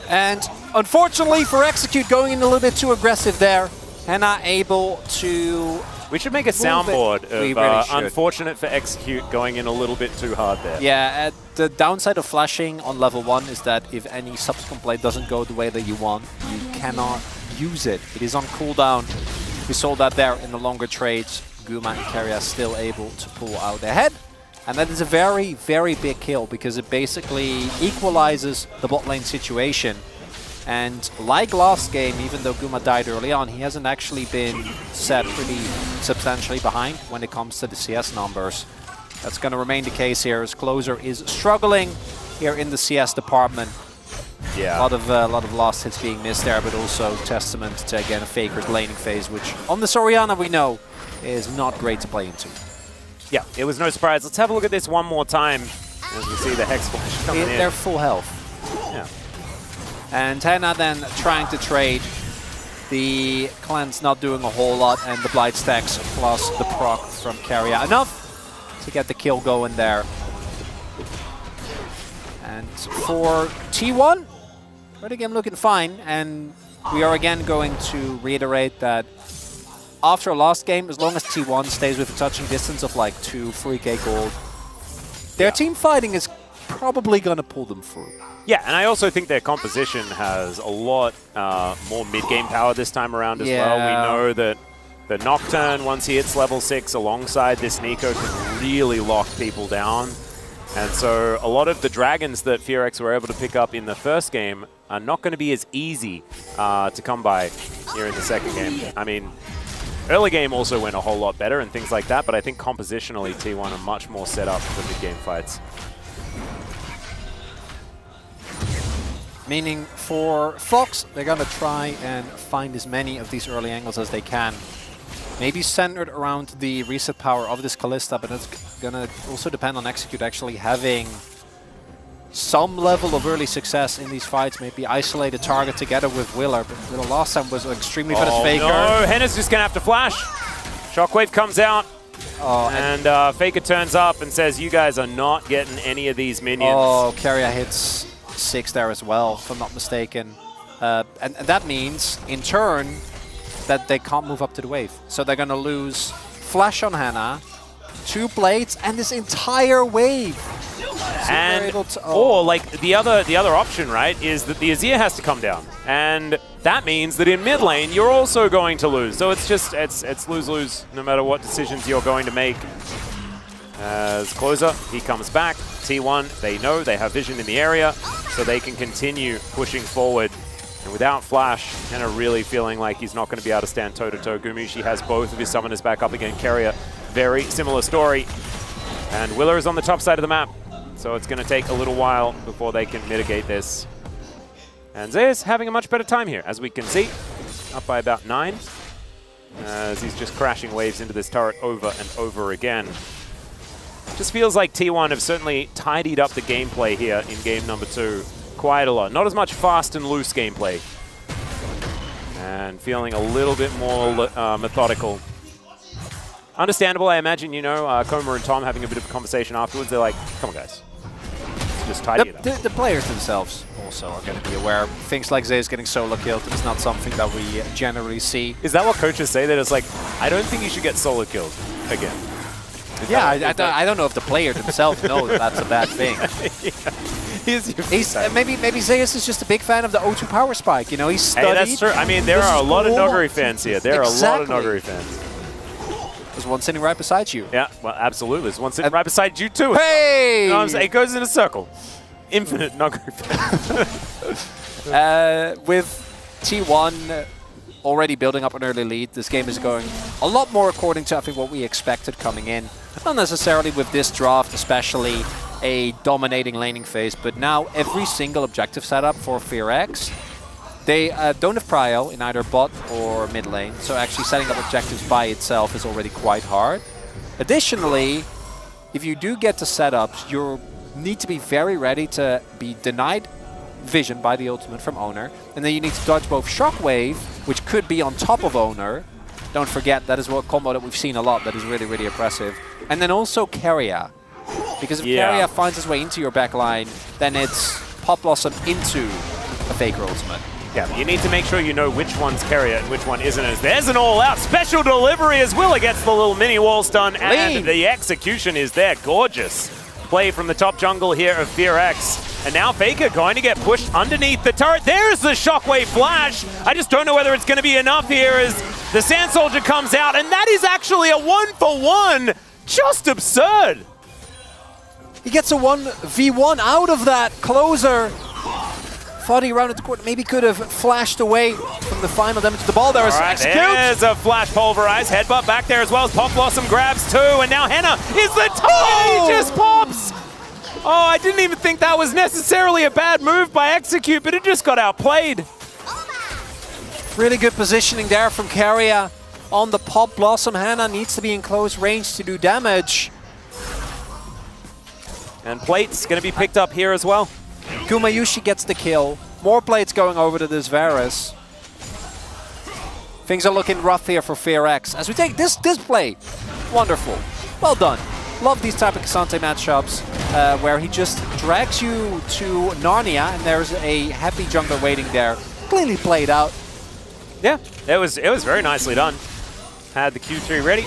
A: And unfortunately for Execute, going in a little bit too aggressive there. Henna able to...
B: We should make a soundboard of
A: really
B: unfortunate for Execute going in a little bit too hard there.
A: Yeah, the downside of flashing on level 1 is that if any subsequent play doesn't go the way that you want, you cannot use it. It is on cooldown. We saw that there in the longer trades. Guma and Keria still able to pull out ahead. And that is a very, very big kill because it basically equalizes the bot lane situation. And like last game, even though Guma died early on, he hasn't actually been set pretty substantially behind when it comes to the CS numbers. That's going to remain the case here as Closer is struggling here in the CS department.
B: Yeah,
A: a lot of lost hits being missed there, but also testament to, again, a Faker's laning phase, which on the Orianna we know is not great to play into.
B: Yeah, it was no surprise. Let's have a look at this one more time as we see the Hex Flash coming in.
A: They're full health.
B: Yeah.
A: And Henna then trying to trade. The clan's not doing a whole lot, and the Blight stacks plus the proc from Keria enough to get the kill going there. And for T1, early game looking fine, and we are again going to reiterate that after a last game, as long as T1 stays with a touching distance of like 2-3k gold, their team fighting is probably going to pull them through.
B: Yeah, and I also think their composition has a lot more mid-game power this time around as well. We know that the Nocturne, once he hits level 6 alongside this Nico, can really lock people down. And so a lot of the dragons that FearX were able to pick up in the first game are not going to be as easy to come by here in the second game. I mean, early game also went a whole lot better and things like that, but I think compositionally T1 are much more set up for mid-game fights.
A: Meaning for Fox, they're going to try and find as many of these early angles as they can. Maybe centered around the reset power of this Kalista, but it's going to also depend on Execute actually having some level of early success in these fights. Maybe isolate a target together with Willer, but Willer last time was extremely fast Faker.
B: No, Henna's just going to have to flash. Shockwave comes out, and Faker turns up and says, you guys are not getting any of these minions.
A: Oh, Carrier hits 6 there as well, if I'm not mistaken. And that means, in turn, that they can't move up to the wave. So they're going to lose Flash on Hannah, 2 blades, and this entire wave. So
B: or like the other option, right, is that the Azir has to come down, and that means that in mid lane you're also going to lose. So it's just it's lose-lose no matter what decisions you're going to make. As Closer, he comes back. T1, they know they have vision in the area, so they can continue pushing forward. And without Flash, Henna really feeling like he's not going to be able to stand toe-to-toe. Gumayusi has both of his summoners back up again. Carrier, very similar story. And Willer is on the top side of the map, so it's going to take a little while before they can mitigate this. And Zeus having a much better time here, as we can see. Up by about 9, as he's just crashing waves into this turret over and over again. Just feels like T1 have certainly tidied up the gameplay here in game number 2 quite a lot. Not as much fast and loose gameplay. And feeling a little bit more methodical. Understandable, I imagine, you know, Coma and Tom having a bit of a conversation afterwards. They're like, come on, guys. Let's just tidy it up.
A: The players themselves also are going to be aware. Things like Zeus getting solo killed is not something that we generally see.
B: Is that what coaches say? That it's like, I don't think you should get solo killed again.
A: Yeah, I don't know if the player themselves know that that's a bad thing. Maybe Zeus is just a big fan of the O2 power spike. You know, he's studied.
B: Hey, that's true. I mean, there are a lot of Noguri fans here. There are a lot of Noguri fans.
A: There's one sitting right beside you.
B: Yeah, well, absolutely. There's one sitting right beside you, too.
A: Hey!
B: You know what I'm saying? It goes in a circle. Infinite Noguri fans.
A: With T1 already building up an early lead, this game is going a lot more according to, I think, what we expected coming in. Not necessarily with this draft, especially a dominating laning phase, but now every single objective setup for FearX, they don't have prio in either bot or mid lane, so actually setting up objectives by itself is already quite hard. Additionally, if you do get to setups, you need to be very ready to be denied vision by the ultimate from Owner, and then you need to dodge both Shockwave, which could be on top of Owner. Don't forget, that is what combo that we've seen a lot that is really, really impressive. And then also Carrier. Because if Carrier finds his way into your backline, then it's Pop Blossom into a Faker ultimate.
B: Yeah, you need to make sure you know which one's Carrier and which one isn't. As there's an all-out special delivery as Willa gets the little mini wall stun, and the execution is there. Gorgeous play from the top jungle here of FearX. And now Faker going to get pushed underneath the turret. There's the Shockwave flash. I just don't know whether it's going to be enough here as the Sand Soldier comes out, and that is actually a 1-for-1. Just absurd.
A: He gets a 1v1 out of that. Closer thought he rounded the court, maybe could have flashed away from the final damage to the ball. There is Execute.
B: There's a flash pulverize. Headbutt back there as well as Pop Blossom grabs 2, and now Henna is the target. He just pops. Oh, I didn't even think that was necessarily a bad move by Execute, but it just got outplayed.
A: Really good positioning there from Carrier on the Pop Blossom. Hannah needs to be in close range to do damage.
B: And Plate's going to be picked up here as well.
A: Gumayusi gets the kill. More plates going over to this Varus. Things are looking rough here for FearX. As we take this play, wonderful. Well done. Love these type of K'Sante matchups where he just drags you to Narnia and there's a happy jungler waiting there. Clearly played out.
B: Yeah, it was very nicely done. Had the Q3 ready.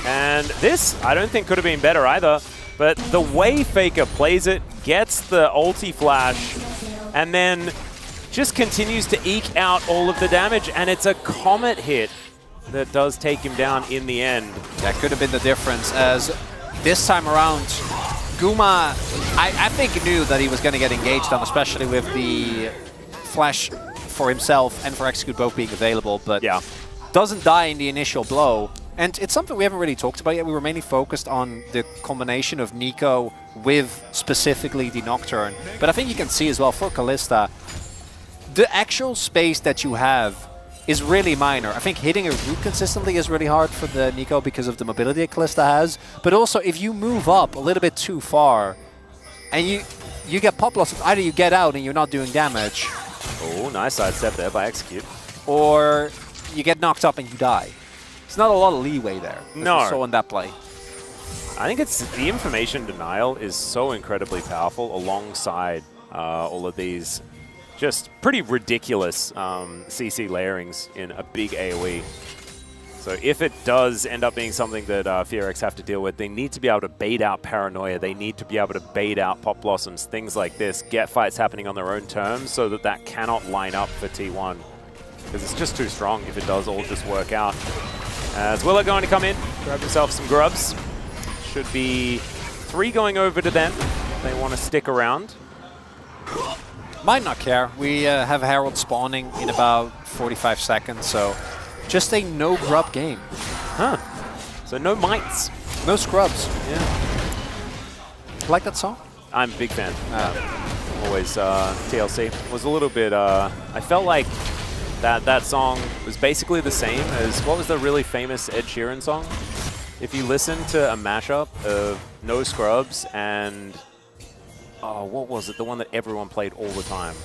B: And this, I don't think could have been better either. But the way Faker plays it gets the ulti flash, and then just continues to eke out all of the damage, and it's a Comet hit that does take him down in the end.
A: That could have been the difference, as this time around, Guma, I think knew that he was going to get engaged on, especially with the flash for himself and for Execute both being available, but
B: yeah,
A: doesn't die in the initial blow. And it's something we haven't really talked about yet. We were mainly focused on the combination of Nico with specifically the Nocturne. But I think you can see as well for Kalista, the actual space that you have is really minor. I think hitting a root consistently is really hard for the Nico because of the mobility that Kalista has. But also, if you move up a little bit too far and you get pop loss, either you get out and you're not doing damage.
B: Oh, nice sidestep there by Execute.
A: Or you get knocked up and you die. It's not a lot of leeway there.
B: No.
A: So in that play.
B: I think it's the information denial is so incredibly powerful alongside all of these just pretty ridiculous CC layerings in a big AoE. So if it does end up being something that FearX have to deal with, they need to be able to bait out Paranoia. They need to be able to bait out Pop Blossoms, things like this, get fights happening on their own terms so that that cannot line up for T1. Because it's just too strong if it does all just work out. As Willa going to come in, grab himself some grubs. Should be 3 going over to them. They want to stick around.
A: Might not care. We have Herald spawning in about 45 seconds, so just a no grub game.
B: Huh. So no mites.
A: No scrubs.
B: Yeah.
A: Like that song?
B: I'm a big fan. Always TLC. Was a little bit, I felt like that song was basically the same as, what was the really famous Ed Sheeran song? If you listen to a mashup of No Scrubs and, oh, what was it? The one that everyone played all the time.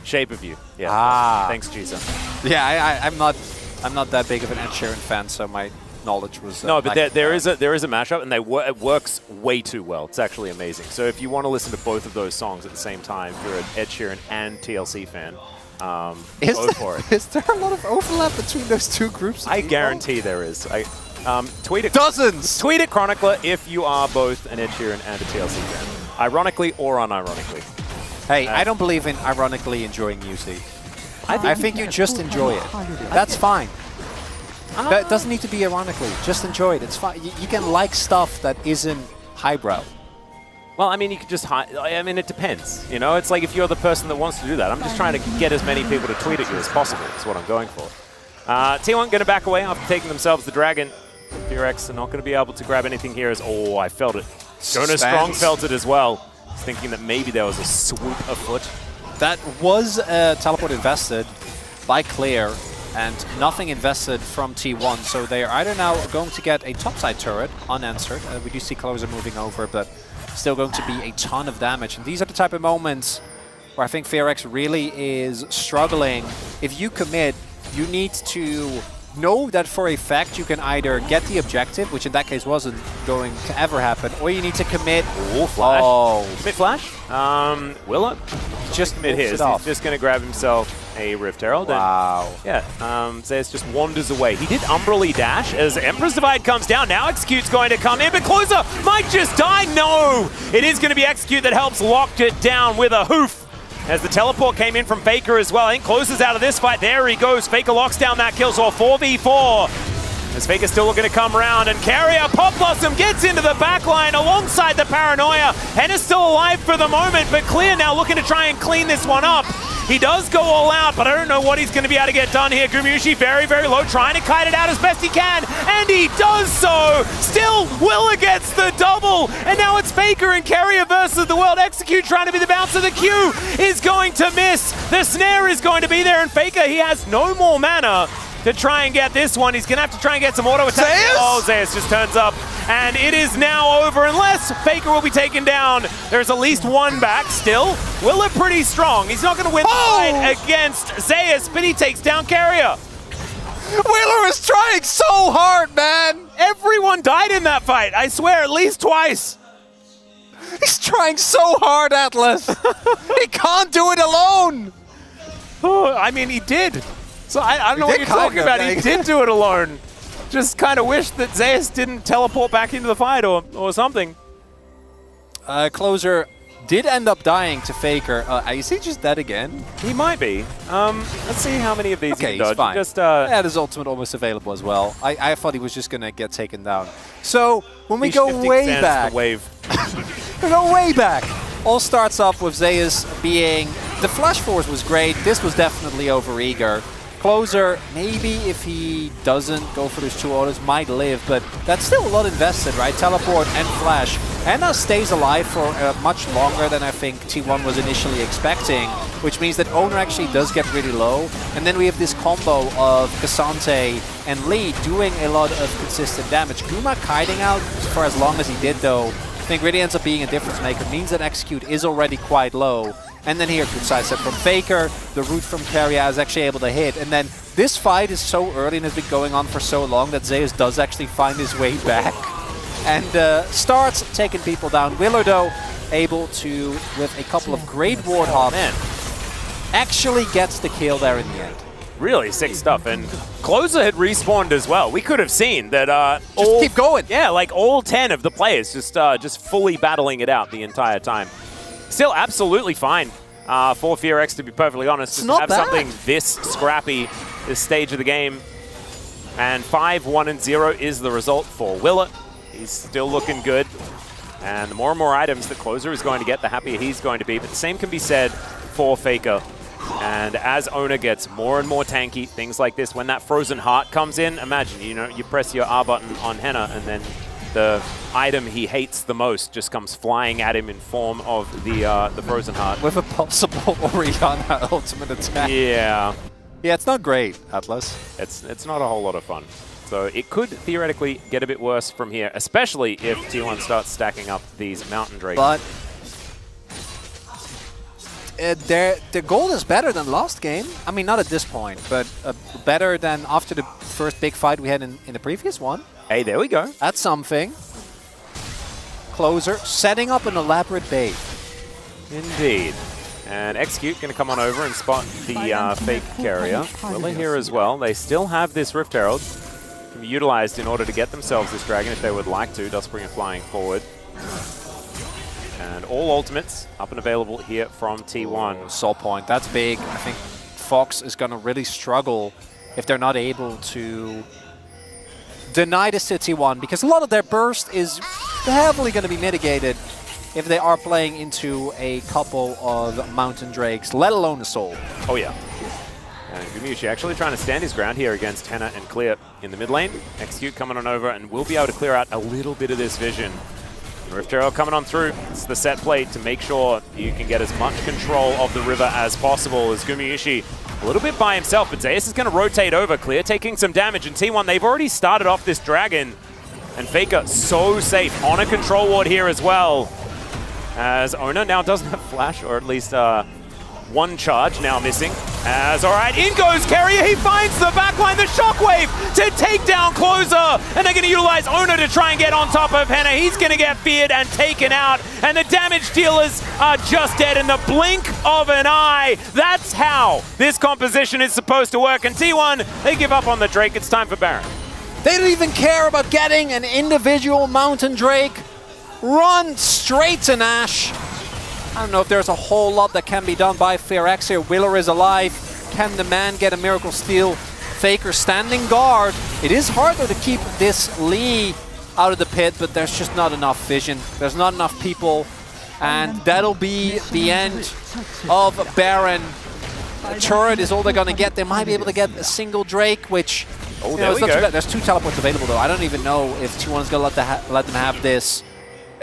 B: Shape of You. Yeah.
A: Ah.
B: Thanks, Jesus.
A: Yeah, I'm not that big of an Ed Sheeran fan, so my knowledge was...
B: no, but there is a mashup, and it works way too well. It's actually amazing. So if you want to listen to both of those songs at the same time, if you're an Ed Sheeran and TLC fan, go for it.
A: Is there a lot of overlap between those two groups?
B: I guarantee there is. Tweet it.
A: Dozens!
B: Tweet it, Chronicler, if you are both an Ed Sheeran and a TLC fan. Ironically or unironically.
A: Hey, I don't believe in ironically enjoying music. I think you just enjoy it. That's fine. That doesn't need to be ironically. Just enjoy it. It's fine. You can like stuff that isn't highbrow.
B: Well, I mean, you could just I mean, it depends. You know, it's like if you're the person that wants to do that. I'm just trying to get as many people to tweet at you as possible. That's what I'm going for. T1 going to back away after taking themselves the dragon. FearX are not going to be able to grab anything here. Oh, I felt it. Jonas Strong felt it as well. Thinking that maybe there was a swoop afoot.
A: That was teleport invested by Clear and nothing invested from T1. So they are either now going to get a topside turret unanswered. We do see Closer moving over, but still going to be a ton of damage. And these are the type of moments where I think FearX really is struggling. If you commit, you need to know that for a fact you can either get the objective, which in that case wasn't going to ever happen, or you need to commit.
B: Oh, flash.
A: Oh.
B: Commit flash. Willa just commit his. He's just going to grab himself a Rift Herald.
A: Wow.
B: And, yeah, Zeus just wanders away. He did Umbrally Dash as Emperor's Divide comes down. Now Execute's going to come in, but Closer might just die. No! It is going to be Execute that helps lock it down with a hoof. As the teleport came in from Faker as well. I think Closer's out of this fight. There he goes. Faker locks down that kill. So 4v4. As Faker's still looking to come around. And Carrier, Pop Blossom gets into the backline alongside the Paranoia. And is still alive for the moment. But Clear now looking to try and clean this one up. He does go all out, but I don't know what he's going to be able to get done here. Gumushi very, very low, trying to kite it out as best he can, and he does so! Still, Willa gets the double, and now it's Faker and Carrier versus the world. Execute trying to be the bouncer. The Q is going to miss. The snare is going to be there, and Faker, he has no more mana to try and get this one. He's going to have to try and get some auto attack.
A: Zeus?
B: Oh, Zeus just turns up. And it is now over unless Faker will be taken down. There's at least one back still. Willa pretty strong. He's not going to win the fight against Zeus, but he takes down Carrier.
A: Wheeler is trying so hard, man!
B: Everyone died in that fight. I swear, at least twice.
A: He's trying so hard, Atlas! He can't do it alone!
B: Oh, I mean, he did. So I don't know what you're talking about. He did do it alone. Just kind of wish that Zeus didn't teleport back into the fight or something.
A: Closer did end up dying to Faker. Is he just dead again?
B: He might be. Let's see how many of these he can dodge.
A: He's fine.
B: Just,
A: yeah, his ultimate almost available as well. I thought he was just going to get taken down. So, when we go way back...
B: We
A: go way back. All starts off with Zeus being... The Flash Force was great. This was definitely over-eager. Closer, maybe if he doesn't go for those 2 autos, might live, but that's still a lot invested, right? Teleport and Flash. Anna stays alive for much longer than I think T1 was initially expecting, which means that Owner actually does get really low. And then we have this combo of Cassante and Lee doing a lot of consistent damage. Guma kiting out for as long as he did, though, I think really ends up being a difference maker. Means that Execute is already quite low. And then here, good side step from Faker. The root from Keria is actually able to hit. And then this fight is so early and has been going on for so long that Zeus does actually find his way back. And starts taking people down. Willer, though, able to, with a couple of great Warthogs, actually gets the kill there in the end.
B: Really sick stuff. And Closer had respawned as well. We could have seen that
A: just keep going.
B: Yeah, like all 10 of the players just fully battling it out the entire time. Still absolutely fine for FearX, to be perfectly honest.
A: It's not
B: have
A: bad.
B: Something this scrappy this stage of the game. And 5-1-0 is the result for Willer. He's still looking good. And the more and more items that Closer is going to get, the happier he's going to be. But the same can be said for Faker. And as Owner gets more and more tanky, things like this, when that Frozen Heart comes in, imagine, you press your R button on Henna and then the item he hates the most just comes flying at him in form of the Frozen Heart.
A: With a possible Orianna ultimate attack.
B: Yeah.
A: Yeah, it's not great, Atlas.
B: It's not a whole lot of fun. So it could theoretically get a bit worse from here, especially if T1 starts stacking up these Mountain Drakes.
A: But their gold is better than last game. I mean, not at this point, but better than after the first big fight we had in the previous one.
B: Hey, there we go.
A: That's something. Closer, setting up an elaborate bait.
B: Indeed. And Execute going to come on over and spot the fake carrier. Willer here as well. They still have this Rift Herald. Can be utilized in order to get themselves this dragon if they would like to. Dustbringer flying forward. And all ultimates up and available here from T1.
A: Soul Point, that's big. I think Fox is going to really struggle if they're not able to deny this to T1, because a lot of their burst is heavily going to be mitigated if they are playing into a couple of Mountain Drakes, let alone a Soul.
B: Oh yeah. And Gumushi actually trying to stand his ground here against Henna and Clear in the mid lane. Execute coming on over and will be able to clear out a little bit of this vision. Rift Herald coming on through. It's the set play to make sure you can get as much control of the river as possible as Gumushi a little bit by himself, but Zeus is going to rotate over. Clear taking some damage, and T1, they've already started off this dragon. And Faker so safe on a control ward here as well. As Owner now doesn't have flash, or at least one charge now missing. As, all right, in goes Carrier. He finds the backline, the shockwave to take down Closer. And they're going to utilize Owner to try and get on top of Henna. He's going to get feared and taken out. And the damage dealers are just dead in the blink of an eye. That's how this composition is supposed to work. And T1, they give up on the Drake. It's time for Baron.
A: They don't even care about getting an individual Mountain Drake. Run straight to Nash. I don't know if there's a whole lot that can be done by FearX here. Willer is alive. Can the man get a miracle steal? Faker standing guard. It is harder to keep this Lee out of the pit, but there's just not enough vision. There's not enough people. And that'll be the end of Baron. A turret is all they're going to get. They might be able to get a single Drake, which
B: oh, there we go.
A: There's 2 teleports available, though. I don't even know if T1 is going to let them have this.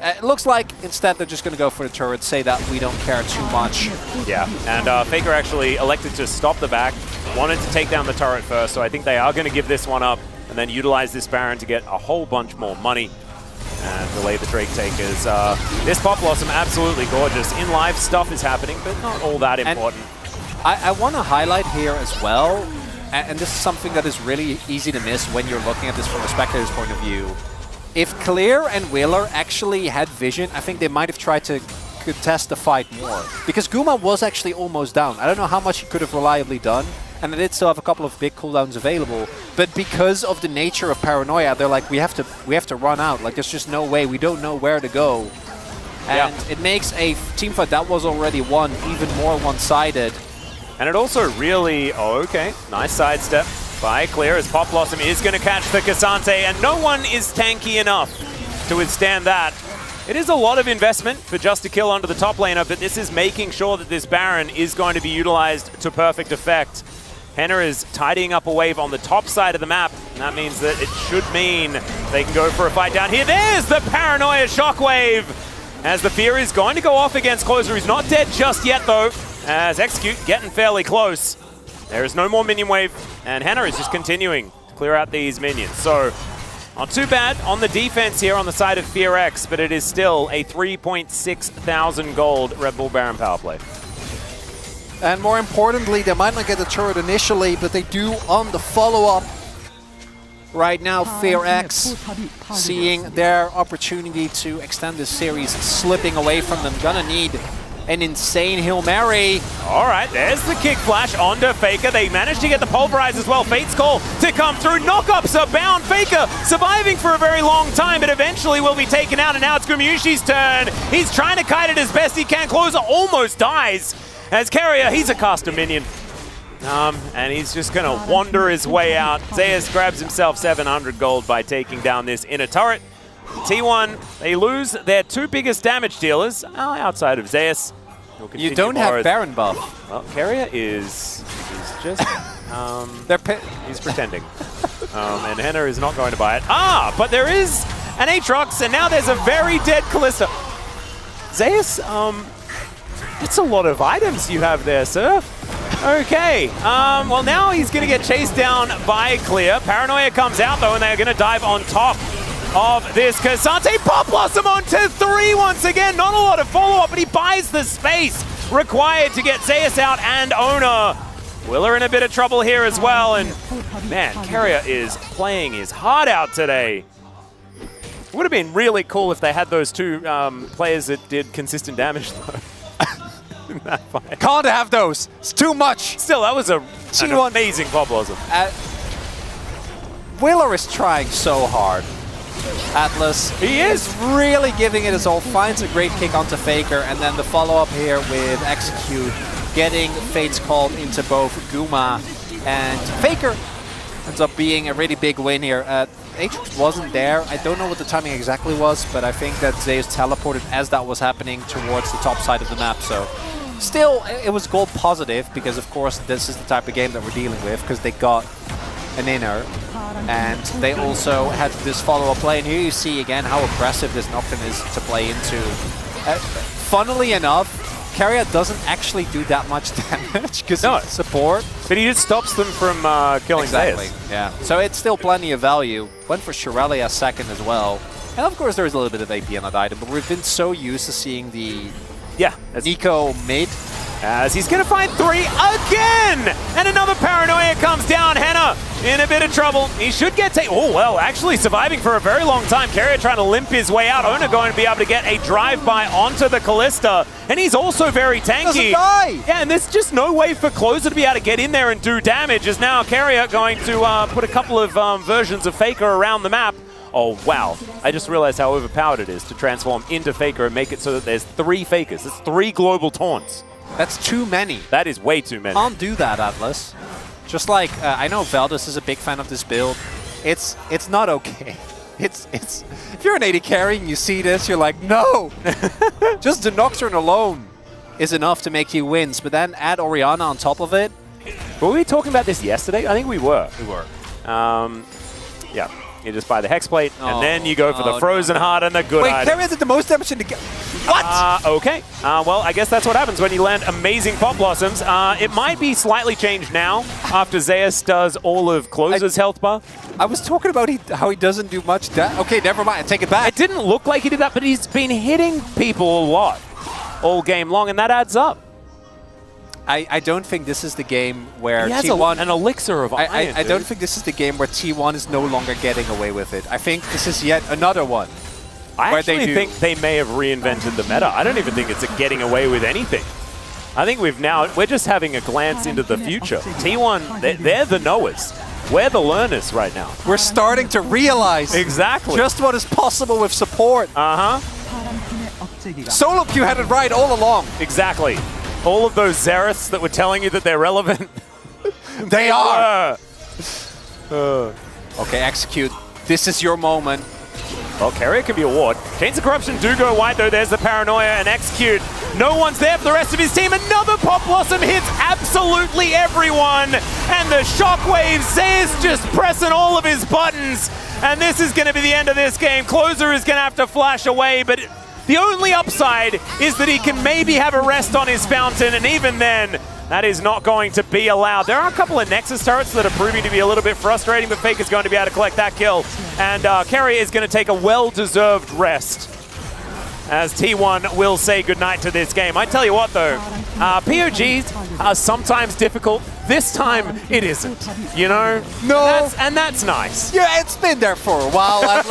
A: It looks like instead they're just going to go for the turret, say that we don't care too much.
B: Yeah, and Faker actually elected to stop the back, wanted to take down the turret first, so I think they are going to give this one up and then utilize this Baron to get a whole bunch more money and delay the Drake takers. This Pop Blossom, absolutely gorgeous. In live stuff is happening, but not all that important.
A: I want to highlight here as well, and this is something that is really easy to miss when you're looking at this from a spectator's point of view. If Clear and Willer actually had vision, I think they might have tried to contest the fight more. Because Guma was actually almost down. I don't know how much he could have reliably done, and they did still have a couple of big cooldowns available. But because of the nature of Paranoia, they're like, we have to run out. Like, there's just no way. We don't know where to go. And it makes a teamfight that was already won even more one-sided.
B: And it also really, nice sidestep by Clear as Pop Blossom is going to catch the Cassante, and no one is tanky enough to withstand that. It is a lot of investment for just a kill onto the top laner, but this is making sure that this Baron is going to be utilized to perfect effect. Henna is tidying up a wave on the top side of the map, and that means that it should mean they can go for a fight down here. There's the Paranoia Shockwave! As the Fear is going to go off against Closer, who's not dead just yet though, as Execute getting fairly close. There is no more minion wave, and Henna is just continuing to clear out these minions. So, not too bad on the defense here on the side of Fear X, but it is still a 3.6 thousand gold Red Bull Baron power play.
A: And more importantly, they might not get the turret initially, but they do on the follow-up. Right now, Fear X seeing their opportunity to extend this series slipping away from them. Gonna need an insane Hail Mary.
B: All right, there's the kick flash onto Faker. They managed to get the pulverize as well. Fate's Call to come through. Knockups are bound. Faker surviving for a very long time, but eventually will be taken out. And now it's Gumyushi's turn. He's trying to kite it as best he can. Closer almost dies. As Carrier, he's a caster minion. And he's just going to wander his way out. Zeus grabs himself 700 gold by taking down this inner turret. T1, they lose their two biggest damage dealers outside of Zeus.
A: You don't have Baron buff.
B: Well, Carrier is just... he's pretending. And Henna is not going to buy it. But there is an Aatrox, and now there's a very dead Kalista. Zeus, that's a lot of items you have there, sir. Okay, well now he's going to get chased down by Clear. Paranoia comes out though, and they're going to dive on top of this Cassante. Pop Blossom onto 3 once again. Not a lot of follow-up, but he buys the space required to get Zeus out and Ona. Willer in a bit of trouble here as well, and man, Carrier is playing his heart out today. It would have been really cool if they had those two players that did consistent damage though.
A: Can't have those. It's too much.
B: Still, that was an amazing Pop Blossom.
A: Willer is trying so hard. Atlas, he is really giving it his all. Finds a great kick onto Faker, and then the follow-up here with Execute, getting Fate's Call into both Guma and Faker. Ends up being a really big win here. Aatrox wasn't there. I don't know what the timing exactly was, but I think that Zeus teleported as that was happening towards the top side of the map. So still, it was gold positive because, of course, this is the type of game that we're dealing with because they got an inner and they also had this follow-up play. And here you see again how aggressive this Nocturne is to play into. Funnily enough, Carrier doesn't actually do that much damage because he's support.
B: But he just stops them from killing
A: Exactly,
B: Zeus.
A: yeah. So it's still plenty of value. Went for Shirelli as second as well. And of course there's a little bit of AP on that item, but we've been so used to seeing the Nico mid.
B: As he's going to find 3 again! And another Paranoia comes down. Henna in a bit of trouble. He should get taken. Oh, well, actually surviving for a very long time. Carrier trying to limp his way out. Ona going to be able to get a drive-by onto the Kalista. And he's also very tanky.
A: Doesn't die!
B: Yeah, and there's just no way for Closer to be able to get in there and do damage. As now Carrier going to put a couple of versions of Faker around the map. Oh, wow. I just realized how overpowered it is to transform into Faker and make it so that there's 3 Fakers. It's 3 global taunts.
A: That's too many.
B: That is way too many.
A: Can't do that, Atlas. Just like, I know Veldus is a big fan of this build. It's not okay. It's if you're an AD carry and you see this, you're like, no! Just the Nocturne alone is enough to make you wins, but then add Orianna on top of it.
B: Were we talking about this yesterday? I think we were.
A: We were.
B: Yeah. You just buy the Hexplate, and then you go for the Frozen Heart and the good item.
A: Wait, Carrier did the most damage in the game. What?
B: Okay. Well, I guess that's what happens when you land amazing Pop Blossoms. It might be slightly changed now after Zeus does all of Closer's health bar.
A: I was talking about how he doesn't do much damage. Okay, never mind. I take it back.
B: It didn't look like he did that, but he's been hitting people a lot all game long, and that adds up.
A: I don't think this is the game where
B: he has
A: T1...
B: an elixir of iron,
A: I don't think this is the game where T1 is no longer getting away with it. I think this is yet another one.
B: I actually think they may have reinvented the meta. I don't even think it's a getting away with anything. I think we're just having a glance into the future. T1, they're the knowers. We're the learners right now.
A: We're starting to realize
B: exactly
A: just what is possible with support.
B: Uh-huh.
A: Solo queue had it right all along.
B: Exactly. All of those Xeraths that were telling you that they're relevant.
A: They are. Okay, Execute. This is your moment.
B: Well, Carrier can be a ward. Chains of Corruption do go white, though. There's the Paranoia and Execute. No one's there for the rest of his team. Another Pop Blossom hits absolutely everyone. And the Shockwave, Zay's just pressing all of his buttons. And this is going to be the end of this game. Closer is going to have to flash away, but the only upside is that he can maybe have a rest on his fountain, and even then, that is not going to be allowed. There are a couple of Nexus turrets that are proving to be a little bit frustrating, but Fake is going to be able to collect that kill. And Carrier is going to take a well-deserved rest, as T1 will say goodnight to this game. I tell you what, though, POGs are sometimes difficult. This time, it isn't, you know?
A: No.
B: And that's nice.
A: Yeah, it's been there for a while.